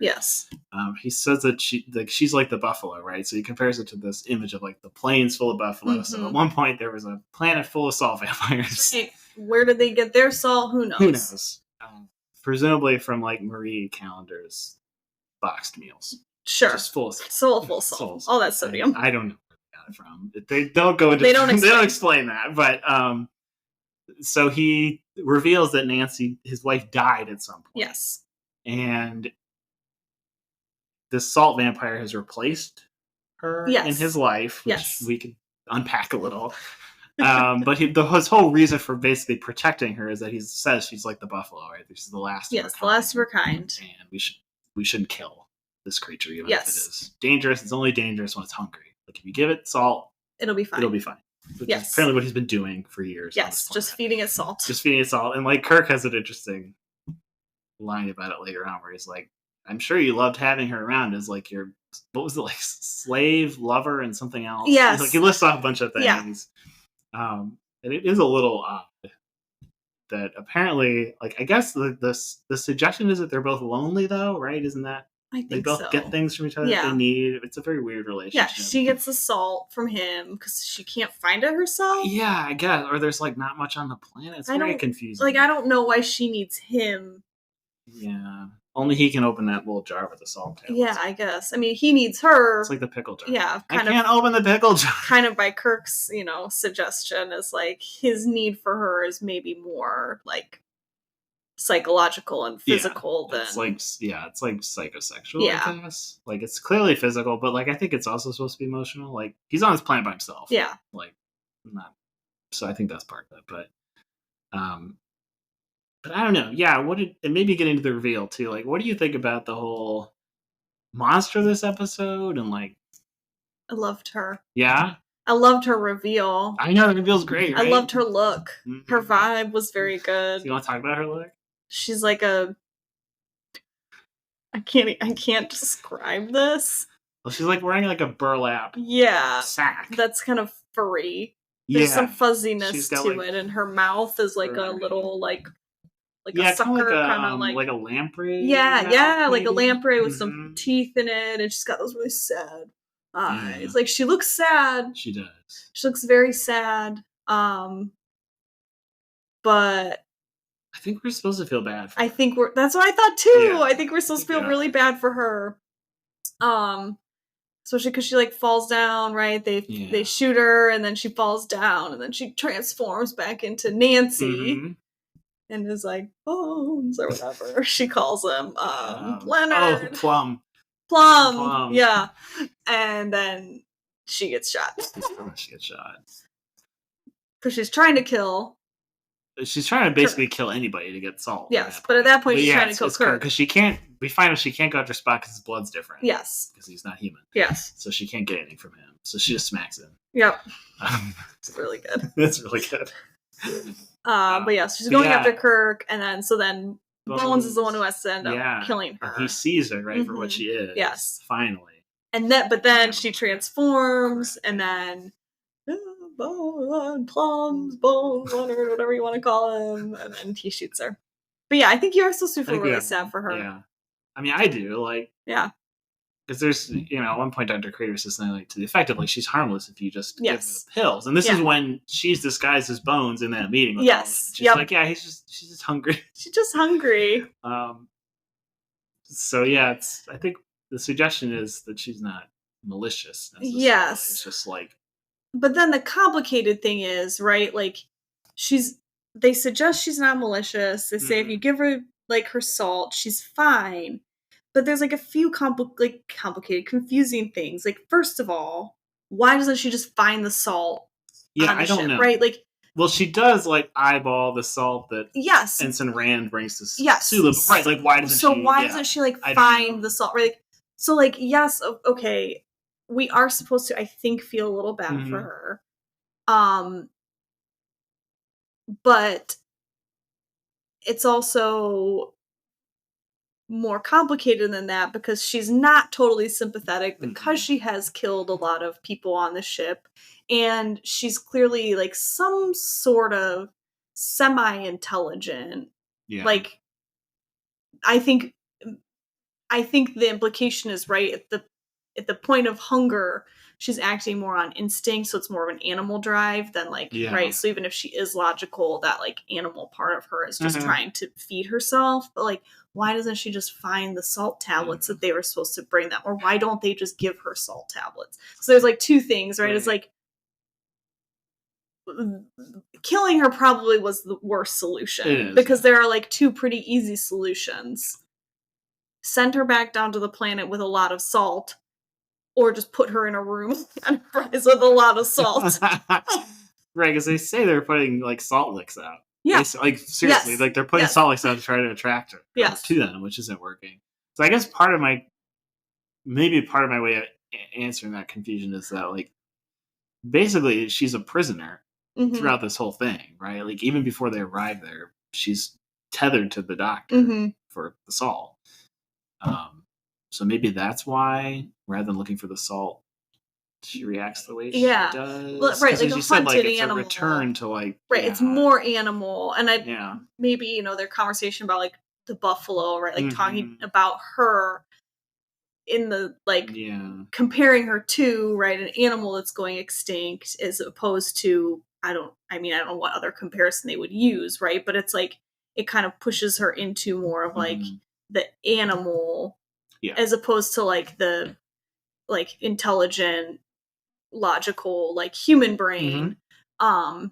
Speaker 1: He says that she's like the buffalo, right? So he compares it to this image of like the plains full of buffalo. So at one point there was a planet full of salt vampires.
Speaker 2: Right. Where did they get their salt? Who knows?
Speaker 1: Presumably from like Marie Callender's boxed meals.
Speaker 2: Sure.
Speaker 1: Just full
Speaker 2: salt. All that sodium.
Speaker 1: I don't know where they got it from. They don't go into. They don't explain that. But so he reveals that Nancy, his wife, died at some point.
Speaker 2: Yes.
Speaker 1: And this salt vampire has replaced her in his life, which we could unpack a little. But his whole reason for basically protecting her is that he says she's like the buffalo, right? This is the last.
Speaker 2: Yes, the last of her kind.
Speaker 1: And we shouldn't kill this creature, even if it is dangerous. It's only dangerous when it's hungry. Like if you give it salt,
Speaker 2: it'll be fine.
Speaker 1: Which is apparently what he's been doing for years.
Speaker 2: Yes, just feeding it salt.
Speaker 1: And like Kirk has an interesting line about it later on, where he's like, "I'm sure you loved having her around as like your what was it, like slave, lover, and something else."
Speaker 2: Yes,
Speaker 1: like he lists off a bunch of things. And it is a little odd that apparently, like, I guess the suggestion is that they're both lonely, though, right? Isn't that?
Speaker 2: I think
Speaker 1: they both get things from each other that they need. It's a very weird relationship.
Speaker 2: Yeah, she gets the salt from him because she can't find it herself.
Speaker 1: Yeah, I guess. Or there's like not much on the planet. It's very confusing.
Speaker 2: Like, I don't know why she needs him.
Speaker 1: Yeah. Only he can open that little jar with the salt tablets.
Speaker 2: Yeah, I guess. I mean, he needs her.
Speaker 1: It's like the pickle jar.
Speaker 2: Yeah.
Speaker 1: I can't open the pickle jar.
Speaker 2: Kind of by Kirk's, suggestion is like his need for her is maybe more like psychological and physical than
Speaker 1: it's like psychosexual, I guess. Like it's clearly physical, but like I think it's also supposed to be emotional. Like he's on his planet by himself.
Speaker 2: Yeah.
Speaker 1: Like not so I think that's part of it. But I don't know. Yeah, and maybe get into the reveal too. Like what do you think about the whole monster of this episode and like
Speaker 2: I loved her.
Speaker 1: Yeah?
Speaker 2: I loved her reveal.
Speaker 1: I know the reveal's great, right?
Speaker 2: I loved her look. Mm-hmm. Her vibe was very good.
Speaker 1: So you want to talk about her look?
Speaker 2: She's like I can't describe this.
Speaker 1: Well, she's like wearing like a burlap sack.
Speaker 2: That's kind of furry. There's some fuzziness to it, and her mouth is like a little like a sucker kind of like
Speaker 1: a lamprey.
Speaker 2: Yeah, like a lamprey with some teeth in it, and she's got those really sad eyes. Yeah. Like she looks sad.
Speaker 1: She does.
Speaker 2: She looks very sad. But
Speaker 1: I I think we're supposed to feel bad for
Speaker 2: her. That's what I thought too. Yeah. I think we're supposed to feel really bad for her. Especially because she like falls down, right? They shoot her and then she falls down and then she transforms back into Nancy and is like Bones or whatever she calls him. Leonard.
Speaker 1: Plum.
Speaker 2: Yeah. And then she gets shot.
Speaker 1: She gets shot.
Speaker 2: Because she's trying to kill.
Speaker 1: She's trying to basically kill anybody to get Salt.
Speaker 2: Yes, but at that point she's trying to kill Kirk.
Speaker 1: Because she can't, we find out she can't go after Spock because his blood's different.
Speaker 2: Yes.
Speaker 1: Because he's not human.
Speaker 2: Yes.
Speaker 1: So she can't get anything from him. So she just smacks him.
Speaker 2: Yep. It's really good.
Speaker 1: It's really good.
Speaker 2: But yes, she's going after Kirk, and then Bones is the one who has to end up killing her.
Speaker 1: He sees her, right, for what she is.
Speaker 2: Yes.
Speaker 1: Finally.
Speaker 2: But then she transforms, and then Plums, Bones, Leonard, whatever you want to call him, and then he shoots her. But yeah, I think you are supposed to feel really sad for her.
Speaker 1: Yeah. I mean, I do,
Speaker 2: yeah.
Speaker 1: Because there's, at one point Dr. Crater says something to the effect of, she's harmless if you just give her the pills. And this is when she's disguised as Bones in that meeting.
Speaker 2: Yes.
Speaker 1: She's like, she's just hungry.
Speaker 2: She's just hungry.
Speaker 1: So yeah, I think the suggestion is that she's not malicious necessarily.
Speaker 2: Yes.
Speaker 1: It's just
Speaker 2: But then the complicated thing is, right, they suggest she's not malicious. They say if you give her, her salt, she's fine. But there's, a few complicated, confusing things. First of all, why doesn't she just find the salt on the
Speaker 1: I don't
Speaker 2: ship,
Speaker 1: know.
Speaker 2: right?
Speaker 1: Well, she does, eyeball the salt that Ensign Rand brings to Sulu. Right, why doesn't she...
Speaker 2: So why doesn't she, find the salt, right? So, yes, okay, we are supposed to, I think, feel a little bad for her. But it's also more complicated than that because she's not totally sympathetic because she has killed a lot of people on the ship, and she's clearly some sort of semi-intelligent.
Speaker 1: Yeah.
Speaker 2: I think the implication is right at the point of hunger, she's acting more on instinct, so it's more of an animal drive than right. So even if she is logical, that animal part of her is just trying to feed herself. But why doesn't she just find the salt tablets that they were supposed to bring them, or why don't they just give her salt tablets? So there's two things, right? It's killing her probably was the worst solution because there are two pretty easy solutions: send her back down to the planet with a lot of salt, or just put her in a room and fries with a lot of salt.
Speaker 1: Right, because they say they're putting salt licks out.
Speaker 2: Yeah.
Speaker 1: Seriously, they're putting salt licks out to try to attract her to them, which isn't working. So I guess part of my way of answering that confusion is that basically she's a prisoner throughout this whole thing, right? Even before they arrive there, she's tethered to the doctor for the salt. So maybe that's why, rather than looking for the salt, she reacts the way she does.
Speaker 2: Well, right, as
Speaker 1: you said, it's animal. A return to
Speaker 2: right. It's more animal, and maybe their conversation about the buffalo, right? Talking about her in the comparing her to an animal that's going extinct, as opposed to I don't know what other comparison they would use, right? But it's it kind of pushes her into more of the animal.
Speaker 1: Yeah.
Speaker 2: As opposed to the intelligent, logical, human brain. And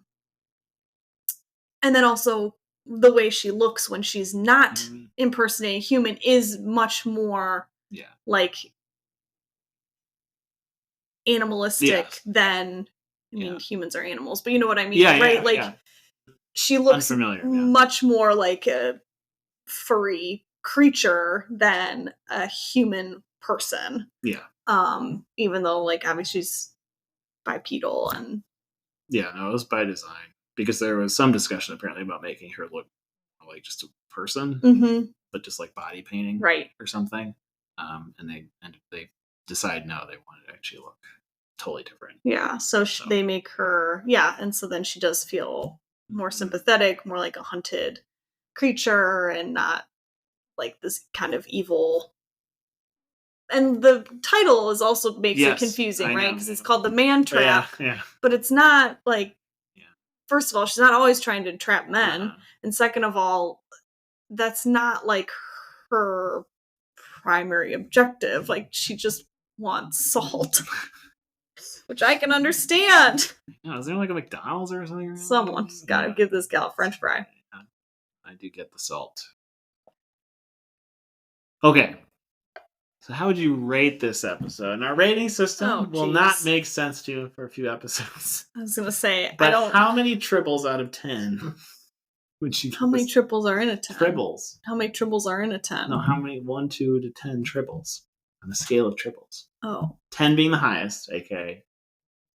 Speaker 2: then also the way she looks when she's not impersonating human is much more animalistic than humans are animals, but you know what I mean, right? She looks much more like a furry creature than a human person. Even though obviously she's bipedal and
Speaker 1: it was by design because there was some discussion apparently about making her look like just a person, but just body painting,
Speaker 2: right,
Speaker 1: or something. And they decide no, they wanted to actually look totally different.
Speaker 2: So they make her and so then she does feel more sympathetic, more like a hunted creature, and not this kind of evil. And the title is also makes it confusing, right? Because it's called The Man Trap.
Speaker 1: Yeah.
Speaker 2: But it's not first of all, she's not always trying to entrap men. And second of all, that's not like her primary objective. Like, she just wants salt. Which I can understand.
Speaker 1: Is there like a McDonald's or something?
Speaker 2: Someone's gotta give this gal a French fry.
Speaker 1: I do get the salt. Okay. So how would you rate this episode? And our rating system will not make sense to you for a few episodes.
Speaker 2: I was gonna say,
Speaker 1: but how many triples out of 10 would you?
Speaker 2: How many triples are in a 10?
Speaker 1: Triples.
Speaker 2: How many triples are in a 10?
Speaker 1: No, how many? 1, 2 to 10 triples on the scale of triples.
Speaker 2: Oh.
Speaker 1: 10 being the highest, aka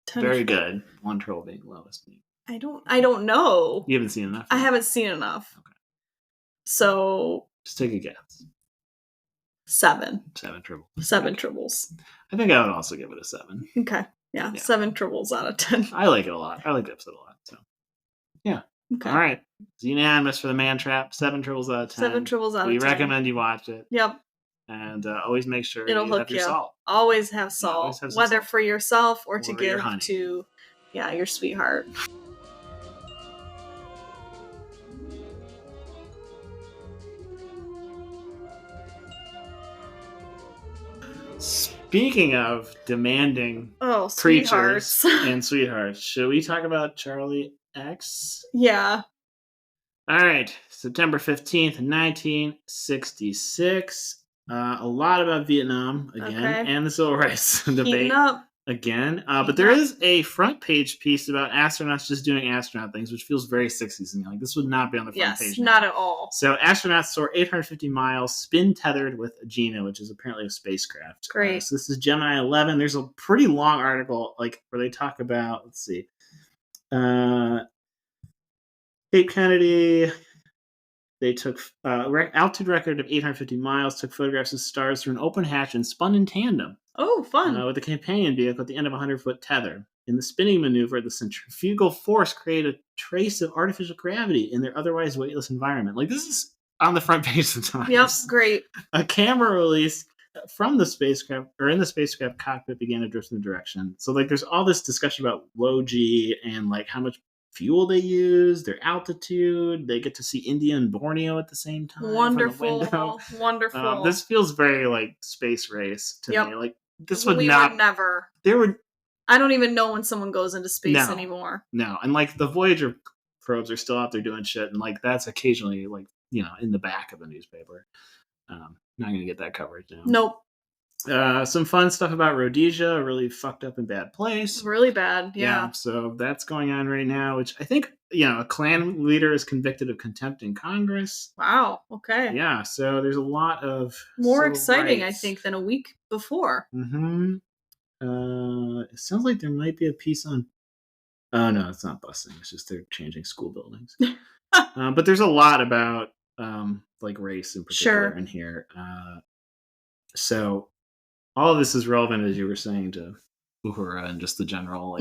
Speaker 2: 10
Speaker 1: very good. 1 triple being the lowest.
Speaker 2: I don't know.
Speaker 1: You haven't seen enough?
Speaker 2: I haven't seen enough. Okay. So
Speaker 1: just take a guess.
Speaker 2: 7.
Speaker 1: 7 triples.
Speaker 2: 7 triples.
Speaker 1: I think I would also give it a 7.
Speaker 2: Okay. Yeah. 7 triples out of 10.
Speaker 1: I like it a lot. I like the episode a lot. So, yeah. Okay. All right. It's unanimous for the Man Trap. 7 triples out of 10.
Speaker 2: 7 triples out of 10.
Speaker 1: We recommend you watch it.
Speaker 2: Yep.
Speaker 1: And always make sure
Speaker 2: it'll
Speaker 1: you
Speaker 2: hook
Speaker 1: have your salt.
Speaker 2: Always have salt. Yeah, always have whether salt. For yourself or to give to your sweetheart.
Speaker 1: Speaking of demanding creatures and sweethearts, should we talk about Charlie X?
Speaker 2: Yeah.
Speaker 1: All right. September 15th, 1966. A lot about Vietnam again, and the civil rights debate again. But there is a front page piece about astronauts just doing astronaut things, which feels very 60s to me. Like, this would not be on the front page.
Speaker 2: Yes, not at all.
Speaker 1: So astronauts soar 850 miles, spin tethered with a Gina, which is apparently a spacecraft.
Speaker 2: Great.
Speaker 1: So this is Gemini 11. There's a pretty long article, like, where they talk about, let's see, Cape Kennedy. They took altitude record of 850 miles, took photographs of stars through an open hatch, and spun in tandem.
Speaker 2: Oh, fun.
Speaker 1: With a companion vehicle at the end of a 100-foot tether. In the spinning maneuver, the centrifugal force created a trace of artificial gravity in their otherwise weightless environment. Like, this is on the front page of the Times.
Speaker 2: Yep, great.
Speaker 1: A camera release from the spacecraft, or in the spacecraft cockpit, began to drift in the direction. So, like, there's all this discussion about low G and, like, how much fuel they use, their altitude. They get to see India and Borneo at the same time.
Speaker 2: Wonderful. Wonderful.
Speaker 1: This feels very like space race to me. Like, this would
Speaker 2: would never.
Speaker 1: There would.
Speaker 2: I don't even know when someone goes into space anymore.
Speaker 1: No, and like the Voyager probes are still out there doing shit, and like that's occasionally like in the back of the newspaper. Not gonna get that coverage now.
Speaker 2: Nope.
Speaker 1: Some fun stuff about Rhodesia, a really fucked up and bad place.
Speaker 2: Really bad, yeah.
Speaker 1: So that's going on right now, which I think, a Klan leader is convicted of contempt in Congress.
Speaker 2: Wow, okay.
Speaker 1: Yeah, so there's a lot of
Speaker 2: more exciting, rights. I think, than a week before.
Speaker 1: Mm-hmm. It sounds like there might be a piece on... Oh, no, it's not busing. It's just they're changing school buildings. But there's a lot about, like, race in particular in here. So... all of this is relevant, as you were saying, to Uhura and just the general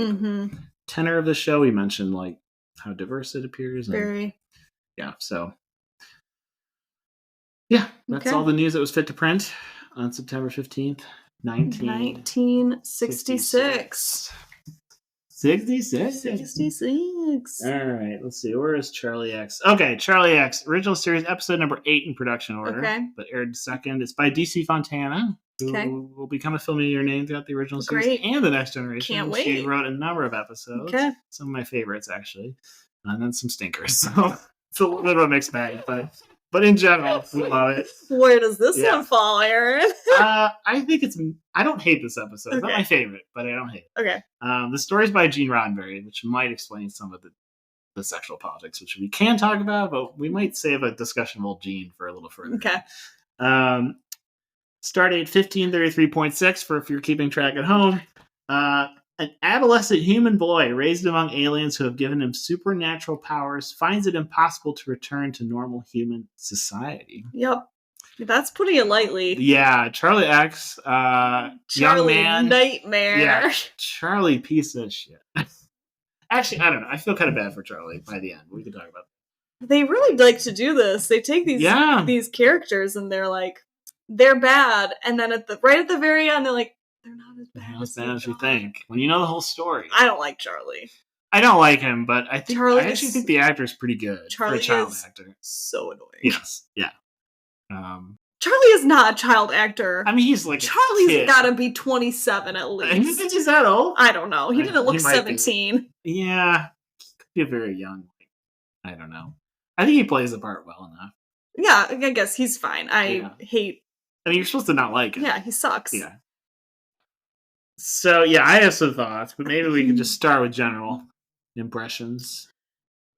Speaker 1: tenor of the show. We mentioned like how diverse it appears.
Speaker 2: Very.
Speaker 1: Yeah. So. Yeah, that's all the news that was fit to print on September 15th,
Speaker 2: 1966.
Speaker 1: 66. All right, let's see. Where is Charlie X? Okay, Charlie X, original series, episode number 8 in production order, but aired second. It's by DC Fontana, who will become a familiar name throughout the original series and the Next Generation.
Speaker 2: Can't wait.
Speaker 1: She wrote a number of episodes. Some of my favorites, actually, and then some stinkers. So it's a little bit of a mixed bag, but in general, we love it.
Speaker 2: Where does this one fall, Aaron?
Speaker 1: I think I don't hate this episode. It's not my favorite, but I don't hate it.
Speaker 2: Okay.
Speaker 1: The story's by Gene Roddenberry, which might explain some of the sexual politics, which we can talk about, but we might save a discussion of old Gene for a little further.
Speaker 2: Okay.
Speaker 1: Stardate 1533.6 for if you're keeping track at home. An adolescent human boy raised among aliens who have given him supernatural powers finds it impossible to return to normal human society.
Speaker 2: Yep. That's putting it lightly.
Speaker 1: Yeah, Charlie X,
Speaker 2: Charlie
Speaker 1: young man.
Speaker 2: Nightmare.
Speaker 1: Yeah, Charlie piece of shit. Actually, I don't know. I feel kind of bad for Charlie by the end. We can talk about that.
Speaker 2: They really like to do this. They take these characters and they're bad, and then right at the very end, they're like, they're not as bad
Speaker 1: as you think. When you know the whole story.
Speaker 2: I don't like Charlie.
Speaker 1: I don't like him, but I actually think the actor is pretty good for a child actor.
Speaker 2: So annoying.
Speaker 1: Yes, yeah.
Speaker 2: Charlie is not a child actor.
Speaker 1: I mean, he's like
Speaker 2: Charlie's got to be 27 at least.
Speaker 1: You think he's that old?
Speaker 2: I don't know. He didn't look 17.
Speaker 1: Yeah, he could be very young. I don't know. I think he plays the part well enough.
Speaker 2: Yeah, I guess he's fine. I hate.
Speaker 1: I mean, you're supposed to not like him.
Speaker 2: Yeah, he sucks.
Speaker 1: Yeah. So yeah, I have some thoughts, but maybe we can just start with general impressions.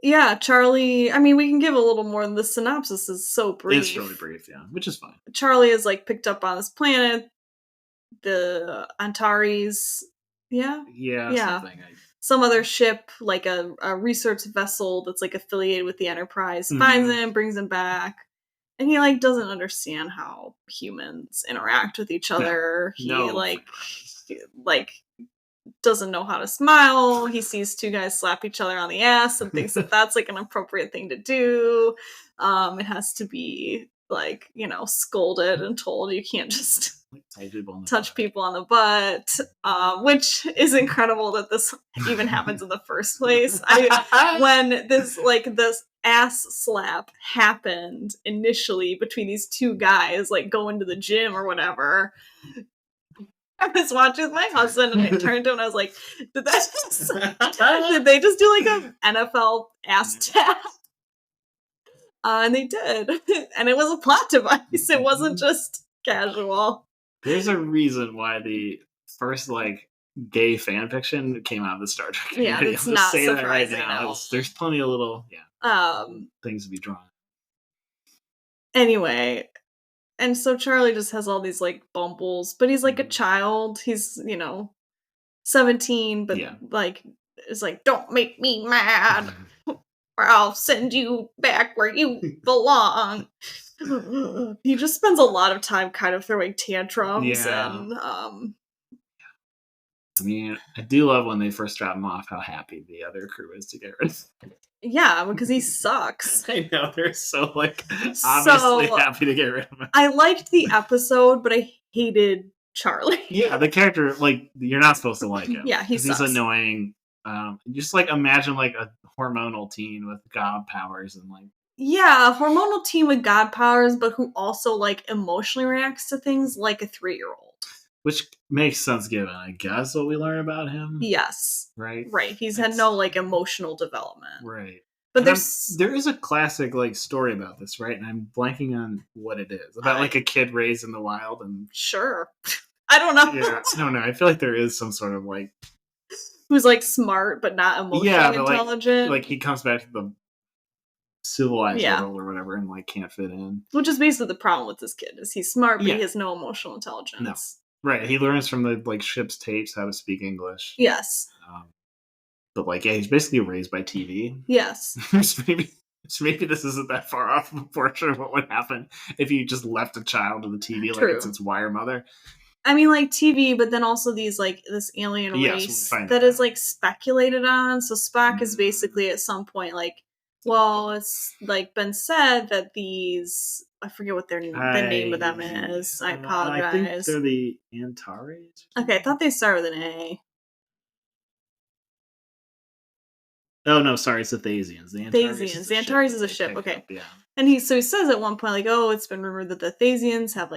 Speaker 2: Yeah, Charlie. I mean, we can give a little more. The synopsis is so brief.
Speaker 1: It's really brief, yeah, which is fine.
Speaker 2: Charlie is like picked up on this planet. The Antares. Yeah.
Speaker 1: Something.
Speaker 2: Some other ship, like a research vessel that's like affiliated with the Enterprise, finds him, brings him back, and he like doesn't understand how humans interact with each other. He doesn't know how to smile. He sees two guys slap each other on the ass and thinks that that's like an appropriate thing to do. It has to be like, scolded and told you can't just touch people on the butt, which is incredible that this even happens in the first place. When this ass slap happened initially between these two guys, like going to the gym or whatever, I was watching with my husband and I turned to him and I was like, did they just do like an NFL ass tap? And they did. And it was a plot device. It wasn't just casual.
Speaker 1: There's a reason why the first gay fan fiction came out of the Star Trek.
Speaker 2: Yeah, it's not surprising. That right now.
Speaker 1: There's plenty of little things to be drawn.
Speaker 2: Anyway, and so Charlie just has all these bumbles, but he's like a child. He's 17, but it's like, don't make me mad, or I'll send you back where you belong. He just spends a lot of time kind of throwing tantrums and
Speaker 1: I mean, I do love when they first drop him off how happy the other crew is to get rid of him.
Speaker 2: Yeah, because he sucks.
Speaker 1: I know, they're so obviously happy to get rid of him.
Speaker 2: I liked the episode, but I hated Charlie.
Speaker 1: Yeah, the character, you're not supposed to like him.
Speaker 2: Yeah, he's
Speaker 1: annoying. Just imagine a hormonal teen with god powers and
Speaker 2: Yeah, a hormonal teen with god powers, but who also emotionally reacts to things like a 3-year-old.
Speaker 1: Which makes sense given, I guess, what we learn about him.
Speaker 2: Yes.
Speaker 1: Right?
Speaker 2: Right. He's had no emotional development.
Speaker 1: Right.
Speaker 2: But
Speaker 1: there is a classic story about this, right? And I'm blanking on what it is. About a kid raised in the wild and
Speaker 2: sure. I don't know.
Speaker 1: Yeah, I don't know. I feel like there is some sort of
Speaker 2: who's smart but not emotionally intelligent.
Speaker 1: He comes back to the civilized world or whatever and can't fit in.
Speaker 2: Which is basically the problem with this kid, is he's smart but he has no emotional intelligence.
Speaker 1: No. Right, he learns from the ship's tapes how to speak English.
Speaker 2: Yes.
Speaker 1: But he's basically raised by TV.
Speaker 2: Yes.
Speaker 1: maybe this isn't that far off of a portrait of what would happen if you just left a child to the TV it's its wire mother.
Speaker 2: I mean, TV, but then also these this alien race that is speculated on. So Spock is basically at some point it's been said that these, I forget what the name of them is. I apologize.
Speaker 1: I think they're the Antares.
Speaker 2: Okay, I thought they started with an A.
Speaker 1: Oh no, sorry, it's the Thasians. The
Speaker 2: Antares is a ship. Okay, yeah. And he says at one point it's been rumored that the Thasians have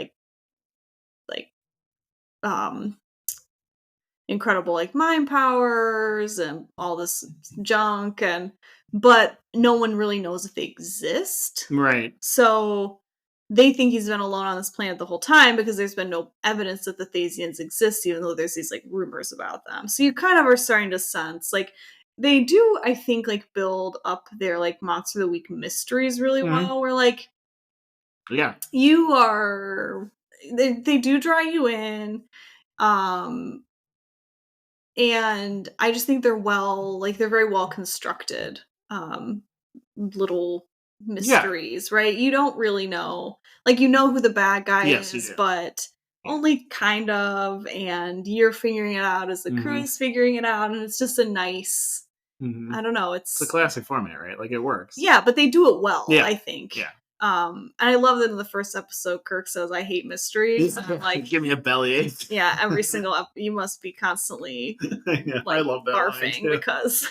Speaker 2: incredible mind powers and all this junk, but no one really knows if they exist.
Speaker 1: Right.
Speaker 2: So they think he's been alone on this planet the whole time because there's been no evidence that the Thasians exist, even though there's these rumors about them. So you kind of are starting to sense they do, I think, build up their Monster of the Week mysteries really well, where you are, they do draw you in, and I just think they're they're very well constructed little mysteries, right? You don't really know, you know who the bad guy is, but only kind of, and you're figuring it out as the crew is figuring it out, and it's just a nice, I don't know, it's
Speaker 1: a classic format, right? It works.
Speaker 2: Yeah, but they do it well, I think.
Speaker 1: Yeah.
Speaker 2: And I love that in the first episode, Kirk says, "I hate mysteries." And I'm
Speaker 1: give me a bellyache.
Speaker 2: Yeah, every single you must be constantly
Speaker 1: I love that
Speaker 2: barfing because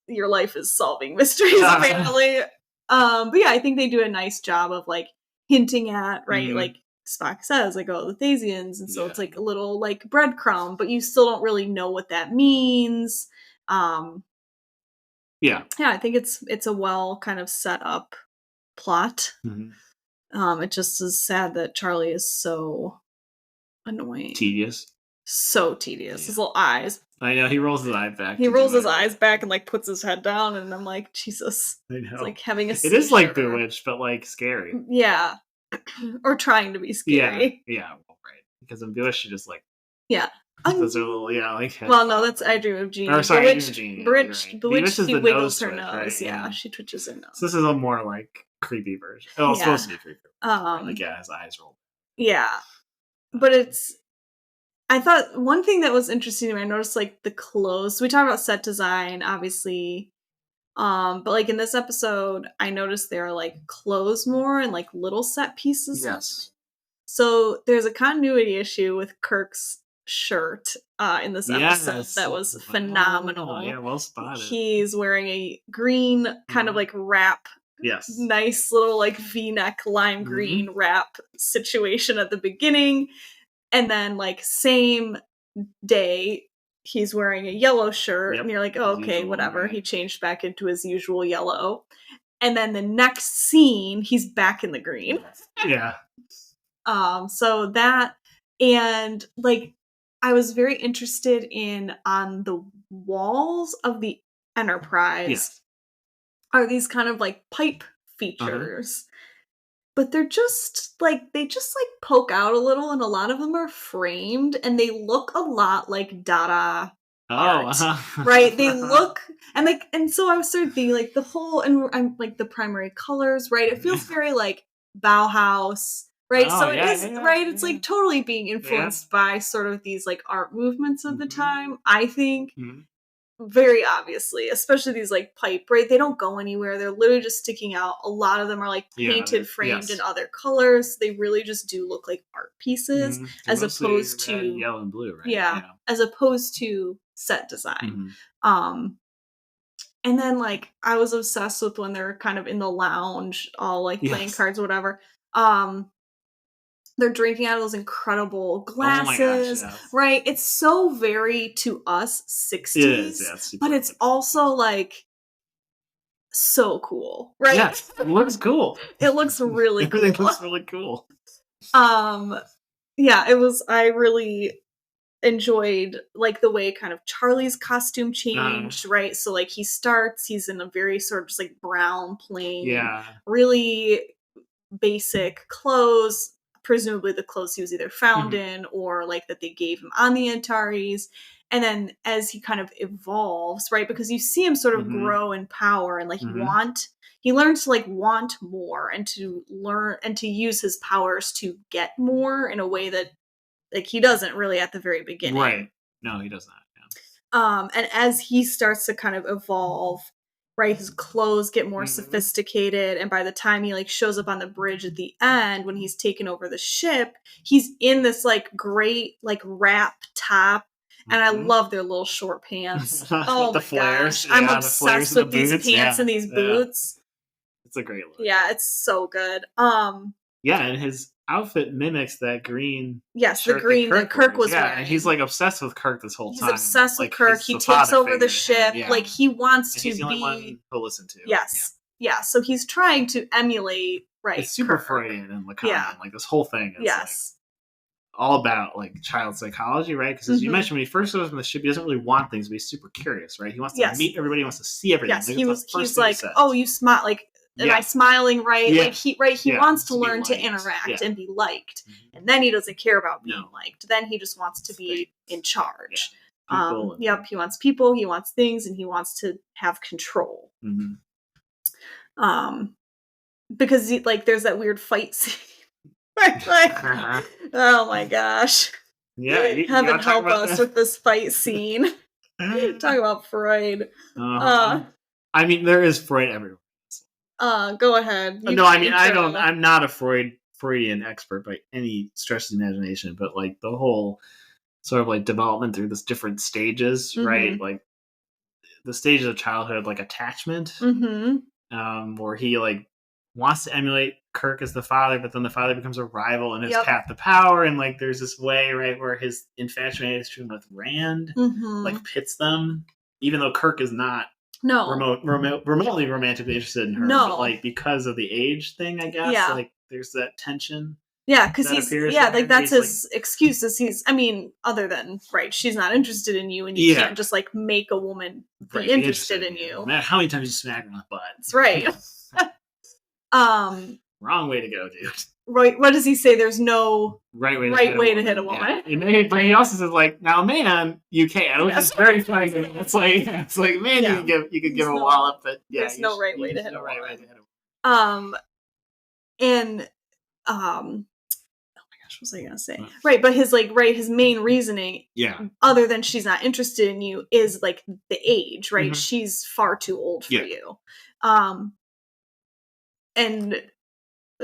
Speaker 2: your life is solving mysteries, apparently. But yeah, I think they do a nice job of like hinting at, right, like Spock says, like, oh, the Thasians, and so it's like a little like breadcrumb, but you still don't really know what that means. Yeah, I think it's a well kind of set up plot. It just is sad that Charlie is so annoying. So tedious. Yeah. His little eyes.
Speaker 1: I know, he rolls his eye back.
Speaker 2: He rolls his eyes back and like puts his head down, and I'm like, Jesus.
Speaker 1: I know.
Speaker 2: It's like having a
Speaker 1: seizure. It is like Bewitched, but like scary.
Speaker 2: Yeah. Or trying to be scary.
Speaker 1: Yeah, well, right. Because in Bewitched, she just like...
Speaker 2: Yeah.
Speaker 1: Those are little, like...
Speaker 2: Well, no, that's I Dream of Jeannie.
Speaker 1: Or sorry, Bewitched,
Speaker 2: Bewitched, she wiggles her nose. Right? Yeah, she twitches her nose.
Speaker 1: So this is a more like creepy version. Oh, it's supposed to be creepy. Like, his eyes roll.
Speaker 2: Yeah. But I thought one thing that was interesting to me, I noticed like the clothes. We talk about set design, obviously. But like in this episode, I noticed there are like clothes more and like little set pieces.
Speaker 1: Yes.
Speaker 2: So there's a continuity issue with Kirk's shirt in this episode that was phenomenal.
Speaker 1: Oh, yeah, well spotted.
Speaker 2: He's wearing a green kind of like wrap.
Speaker 1: Yes.
Speaker 2: Nice little like V-neck lime green wrap situation at the beginning. And then like same day, he's wearing a yellow shirt, and you're like, oh, okay, usual, whatever. Right. He changed back into his usual yellow. And then the next scene, he's back in the green.
Speaker 1: Yeah.
Speaker 2: So that, and like, I was very interested in on the walls of the Enterprise are these kind of like pipe features. But they're just like, they just like poke out a little, and a lot of them are framed, and they look a lot like Dada art, right? They look, and like, and so I was sort of thinking like the whole, and I'm like the primary colors, right? It feels very like Bauhaus, right? So it is, right? It's like totally being influenced by sort of these like art movements of the time, I think. Very obviously, especially these like pipe, right? They don't go anywhere. They're literally just sticking out. A lot of them are like painted, framed in other colors. They really just do look like art pieces, as opposed to
Speaker 1: yellow and blue, right?
Speaker 2: Yeah, as opposed to set design. And then like I was obsessed with when they're kind of in the lounge, all like playing cards, or whatever. They're drinking out of those incredible glasses, right? It's so very, to us, 60s, it is, but it's also, like, so cool, right?
Speaker 1: Yes, it looks cool.
Speaker 2: It looks really cool.
Speaker 1: Everything looks really cool.
Speaker 2: Yeah, I really enjoyed, like, the way kind of Charlie's costume changed, right? So, like, he's in a very sort of just, like, brown, plain, really basic clothes, presumably the clothes he was either found in or like that they gave him on the Antares. And then as he kind of evolves, right, because you see him sort of grow in power and like he learns to like want more and to learn and to use his powers to get more in a way that like he doesn't really at the very beginning.
Speaker 1: Right. No, he does
Speaker 2: not. And as he starts to kind of evolve, right, his clothes get more sophisticated, and by the time he like shows up on the bridge at the end when he's taken over the ship, he's in this like great like wrap top, and I love their little short pants. Oh my gosh, I'm obsessed with these pants and these boots.
Speaker 1: It's a great look.
Speaker 2: Yeah, it's so good.
Speaker 1: Yeah, and his outfit mimics that green.
Speaker 2: Yes, the green that Kirk was wearing.
Speaker 1: And he's like obsessed with Kirk this whole time.
Speaker 2: He's obsessed with Kirk. He takes over the ship. Like he wants to be.
Speaker 1: He's the only one to listen to.
Speaker 2: Yes, yeah. So he's trying to emulate. Right,
Speaker 1: it's super Freudian and Lacanian. Like this whole thing is like all about like child psychology, right? Because as you mentioned, when he first goes on the ship, he doesn't really want things, but he's super curious, right? He wants to meet everybody. He wants to see everything.
Speaker 2: Yes, he's like, oh, you smile like. Am I smiling right? Like he wants to learn to interact and be liked. And then he doesn't care about being liked. Then he just wants to be in charge. He wants people, he wants things, and he wants to have control. Because there's that weird fight scene. Oh my gosh.
Speaker 1: Yeah,
Speaker 2: heaven help us with this fight scene. Talk about Freud.
Speaker 1: I mean, there is Freud everywhere.
Speaker 2: Go ahead.
Speaker 1: No, I mean, I'm not a Freudian expert by any stretch of the imagination, but like the whole sort of like development through this different stages, right? Like the stages of childhood, like attachment, where he like wants to emulate Kirk as the father, but then the father becomes a rival in his path to power, and like there's this way, right, where his infatuation with Rand like pits them, even though Kirk is not remotely romantically interested in her, but like because of the age thing, I guess, like there's that tension.
Speaker 2: Yeah, because like that's his excuse. Is he's, I mean, other than she's not interested in you, and you can't just like make a woman be interested in you.
Speaker 1: No matter how many times you smack her on the butt.
Speaker 2: That's right.
Speaker 1: Wrong way to go, dude.
Speaker 2: Right. What does he say? There's no right way to hit a woman.
Speaker 1: Yeah. But he also says, like, now, man, you can. Which is very funny. It's like, man, you could give a wallop, but
Speaker 2: there's no right way to hit a woman. And what was I gonna say? Right, but his his main reasoning, other than she's not interested in you, is like the age, right? She's far too old for you. And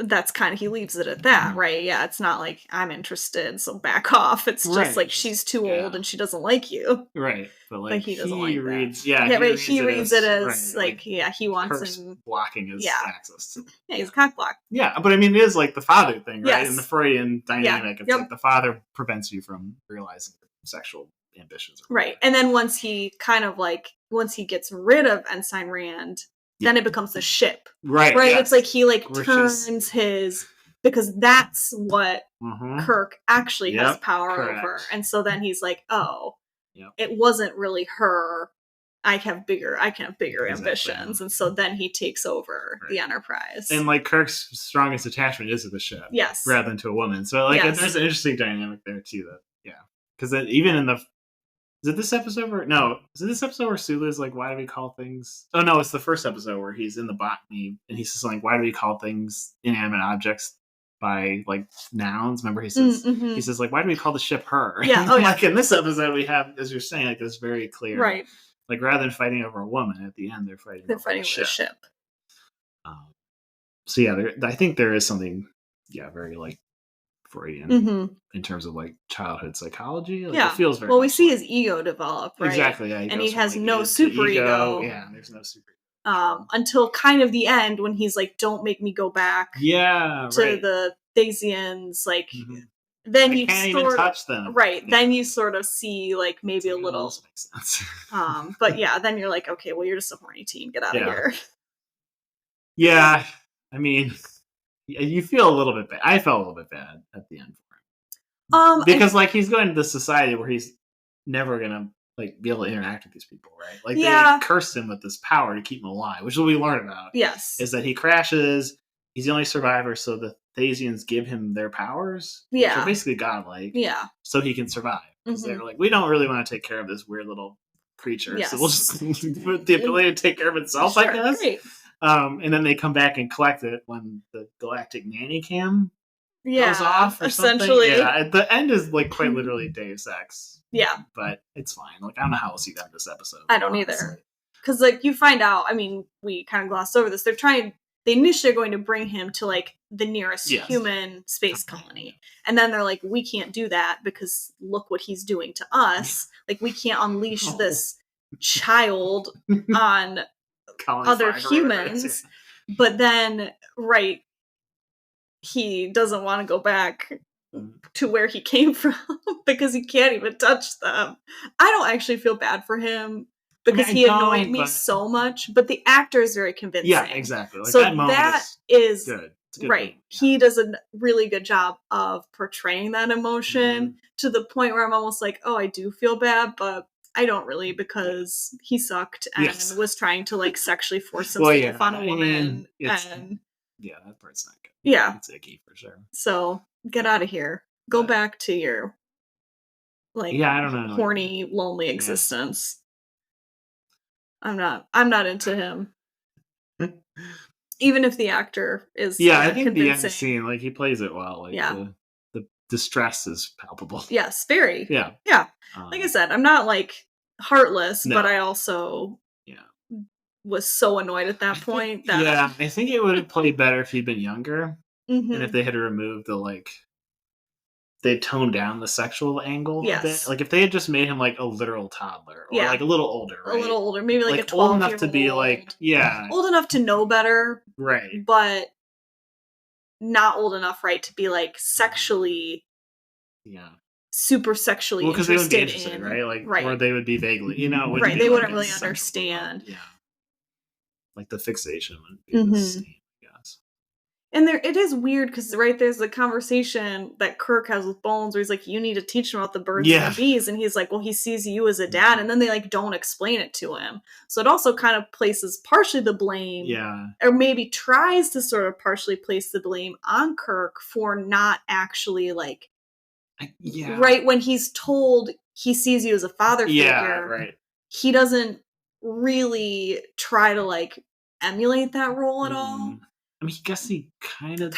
Speaker 2: that's kind of, he leaves it at that, right? Yeah, it's not like I'm interested, so back off. It's just like she's too old and she doesn't like you,
Speaker 1: right? But like
Speaker 2: he doesn't like
Speaker 1: reads,
Speaker 2: that. He reads it as he wants him
Speaker 1: blocking his access to.
Speaker 2: Yeah, he's cock blocked.
Speaker 1: Yeah, but I mean, it is like the father thing, right? In the Freudian dynamic, it's like the father prevents you from realizing your sexual ambitions,
Speaker 2: right? And then once he gets rid of Ensign Rand. Then it becomes the ship. Right. Yes. It's like he turns his, because that's what Kirk actually has power over. And so then he's like, oh, it wasn't really her. I have bigger ambitions. And so then he takes over the Enterprise.
Speaker 1: And like Kirk's strongest attachment is to the ship.
Speaker 2: Yes.
Speaker 1: Rather than to a woman. So like there's an interesting dynamic there too. Because even in the is it this episode where Sulu's like, why do we call things... Oh, no, it's the first episode where he's in the botany, and he says, like, why do we call things inanimate objects by, like, nouns? Remember, he says, like, why do we call the ship her?
Speaker 2: Yeah,
Speaker 1: like, in this episode, we have, as you're saying, like, this very clear... Right. Like, rather than fighting over a woman, at the end, they're fighting over a ship. So, yeah, I think there is something, very, like, Freudian in terms of like childhood psychology. Like, it feels very
Speaker 2: we see his ego develop, right?
Speaker 1: Exactly,
Speaker 2: and he has no super ego.
Speaker 1: Yeah, there's no super
Speaker 2: ego. Until kind of the end when he's like, don't make me go back to the Thasians, like then you
Speaker 1: can't even touch them.
Speaker 2: Right. Yeah. Then you sort of see like maybe a little
Speaker 1: makes sense.
Speaker 2: But then you're like, okay, well, you're just a horny teen. Get out of here.
Speaker 1: Yeah. I mean, you feel a little bit bad. I felt a little bit bad at the end for him. Because like he's going to this society where he's never gonna like be able to interact with these people, right? Like they cursed him with this power to keep him alive, which is what we learn about.
Speaker 2: Yes.
Speaker 1: Is that he crashes, he's the only survivor, so the Thasians give him their powers. Which are basically godlike. Yeah. So he can survive. Because they're like, we don't really want to take care of this weird little creature. Yes. So we'll just put the ability to take care of itself, I guess. Great. And then they come back and collect it when the galactic nanny cam goes off or something. Essentially. Yeah, the end is like quite literally Deus Ex. Yeah. But it's fine. Like, I don't know how we'll see that this episode.
Speaker 2: I don't either. Because like you find out, I mean, we kind of glossed over this. They initially are going to bring him to like the nearest human space colony. And then they're like, we can't do that because look what he's doing to us. Like, we can't unleash this child on other humans. But then, he doesn't want to go back to where he came from because he can't even touch them. I don't actually feel bad for him because he annoyed me so much, but the actor is very convincing.
Speaker 1: Yeah, exactly. Like,
Speaker 2: so that is
Speaker 1: good.
Speaker 2: Right. Yeah. He does a really good job of portraying that emotion to the point where I'm almost like, oh, I do feel bad, but I don't really, because he sucked and was trying to like sexually force himself on a woman.
Speaker 1: Yeah, that part's not good.
Speaker 2: Yeah.
Speaker 1: It's icky for sure.
Speaker 2: So get out of here. Go back to your I don't know, horny, lonely existence. I'm not into him. Even if the actor is
Speaker 1: I think convincing. The end scene, like, he plays it well. Like, the distress is palpable.
Speaker 2: Yes, very. Yeah. Like I said, I'm not like heartless, but I also was so annoyed at that point.
Speaker 1: I think it would have played better if he'd been younger, and if they had removed the like they toned down the sexual angle a bit. Like if they had just made him like a literal toddler or like a little older, right?
Speaker 2: A little older, maybe like a 12-year-old.
Speaker 1: Old enough to be like,
Speaker 2: old enough to know better,
Speaker 1: right?
Speaker 2: But not old enough, right, to be like sexually, super sexually interested.
Speaker 1: Because they wouldn't be interested, right? Like, or they would be vaguely, right?
Speaker 2: They wouldn't really understand.
Speaker 1: Like the fixation would be the same, I guess.
Speaker 2: And it is weird because there's the conversation that Kirk has with Bones where he's like, you need to teach him about the birds and the bees, and he's like, well, he sees you as a dad, and then they like don't explain it to him. So it also kind of places partially the blame, or maybe tries to sort of partially place the blame on Kirk for not actually like, right when he's told he sees you as a father figure, he doesn't really try to like emulate that role at all.
Speaker 1: I mean, I guess he kind of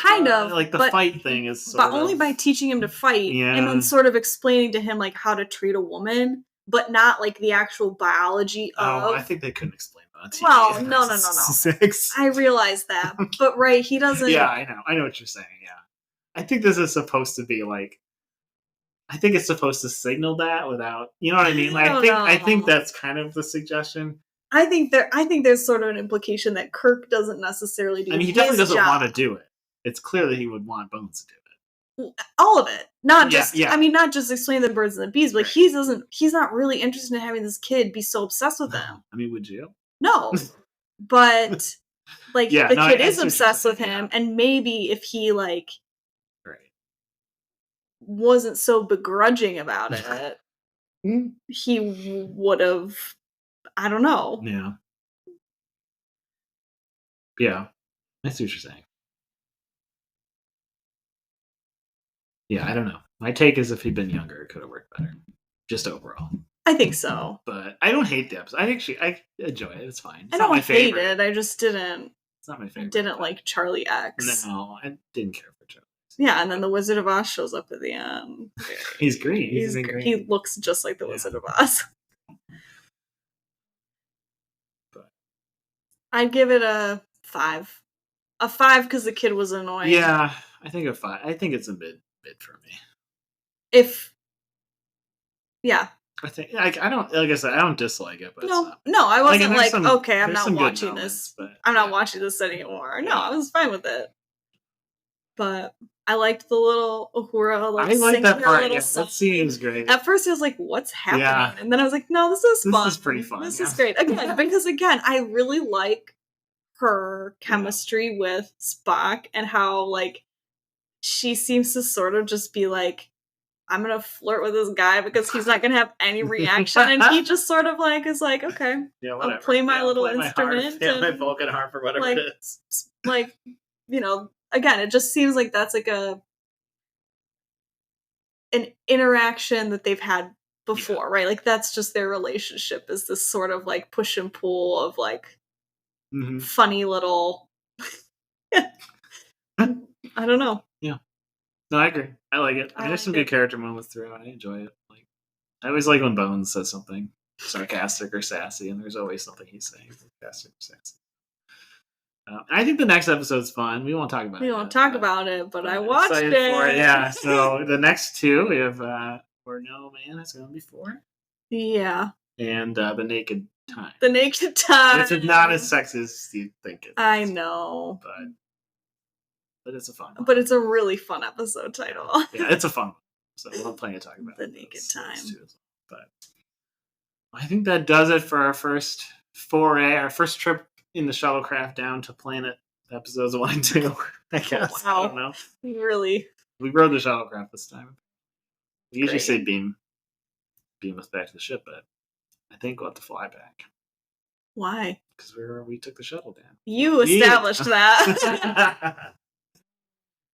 Speaker 1: like the fight thing is sort
Speaker 2: but only by teaching him to fight and then sort of explaining to him like how to treat a woman, but not like the actual biology of.
Speaker 1: I think they couldn't explain that.
Speaker 2: Well, no. I realize that, but he doesn't.
Speaker 1: Yeah, I know what you're saying. Yeah, I think this is supposed to be like. I think it's supposed to signal that without, you know what I mean? Like, I think that's kind of the suggestion.
Speaker 2: I think there's sort of an implication that Kirk doesn't necessarily do.
Speaker 1: I mean, he definitely doesn't want to do it. It's clear that he would want Bones to do it.
Speaker 2: All of it, not just. I mean, not just explain the birds and the bees, but he's not really interested in having this kid be so obsessed with him.
Speaker 1: I mean, would you?
Speaker 2: No, but the kid is obsessed with him, and maybe if he like. Wasn't so begrudging about it, he would have. I don't know.
Speaker 1: Yeah, I see what you're saying. Yeah, I don't know. My take is if he'd been younger, it could have worked better. Just overall,
Speaker 2: I think so.
Speaker 1: But I don't hate the episode. I enjoy it. It's fine. It's
Speaker 2: I don't hate it. I just didn't.
Speaker 1: It's not my favorite.
Speaker 2: Didn't like Charlie X.
Speaker 1: No, I didn't care for Charlie.
Speaker 2: Yeah, and then the Wizard of Oz shows up at the end.
Speaker 1: He's green. He's green.
Speaker 2: He looks just like the Wizard of Oz.
Speaker 1: But
Speaker 2: I'd give it a 5. A 5 because the kid was annoying.
Speaker 1: Yeah, I think a 5. I think it's a mid for me. I think I don't, like I said, I don't dislike it, but
Speaker 2: no, I wasn't like okay, I'm not watching this. I'm not watching this anymore. No, I was fine with it. But I liked the little Uhura.
Speaker 1: I like that part. Yeah, that scene was great.
Speaker 2: At first, I was like, "What's happening?" And then I was like, "No, this is fun.
Speaker 1: This is pretty fun.
Speaker 2: This is great." Because I really like her chemistry with Spock and how like she seems to sort of just be like, "I'm gonna flirt with this guy because he's not gonna have any reaction," and he just sort of like is like, "Okay,
Speaker 1: whatever.
Speaker 2: I'll play my little instrument,
Speaker 1: my Vulcan harp or whatever
Speaker 2: like,
Speaker 1: it is."
Speaker 2: Like, again, it just seems like that's like an interaction that they've had before, right? Like that's just their relationship is this sort of like push and pull of like funny little. I don't know.
Speaker 1: Yeah, no, I agree. I like it. There's some good character moments throughout. I enjoy it. Like I always like when Bones says something sarcastic or sassy, and there's always something he's saying sarcastic or sassy. I think the next episode's fun. We won't talk about it.
Speaker 2: We won't talk about it, but I watched it.
Speaker 1: For it. Yeah, so the next two, we have Where No Man Is Gonna Be For.
Speaker 2: Yeah.
Speaker 1: And The Naked Time.
Speaker 2: The Naked Time.
Speaker 1: It's not as sexy as you think it is.
Speaker 2: I know.
Speaker 1: But it's a fun one.
Speaker 2: But it's a really fun episode title.
Speaker 1: Yeah, it's a fun one. So we'll have plenty to talk about.
Speaker 2: The Naked Time.
Speaker 1: But I think that does it for our first foray, our first trip in the shuttlecraft down to planet episodes 1 and 2. I guess.
Speaker 2: Wow.
Speaker 1: I don't know.
Speaker 2: We
Speaker 1: rode the shuttlecraft this time. We usually say beam us back to the ship, but I think we'll have to fly back.
Speaker 2: Why?
Speaker 1: Because we took the shuttle down.
Speaker 2: You established that.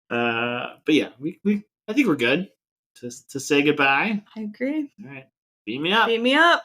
Speaker 1: But yeah, I think we're good to say goodbye.
Speaker 2: I agree.
Speaker 1: All right. Beam me up.
Speaker 2: Beam me up.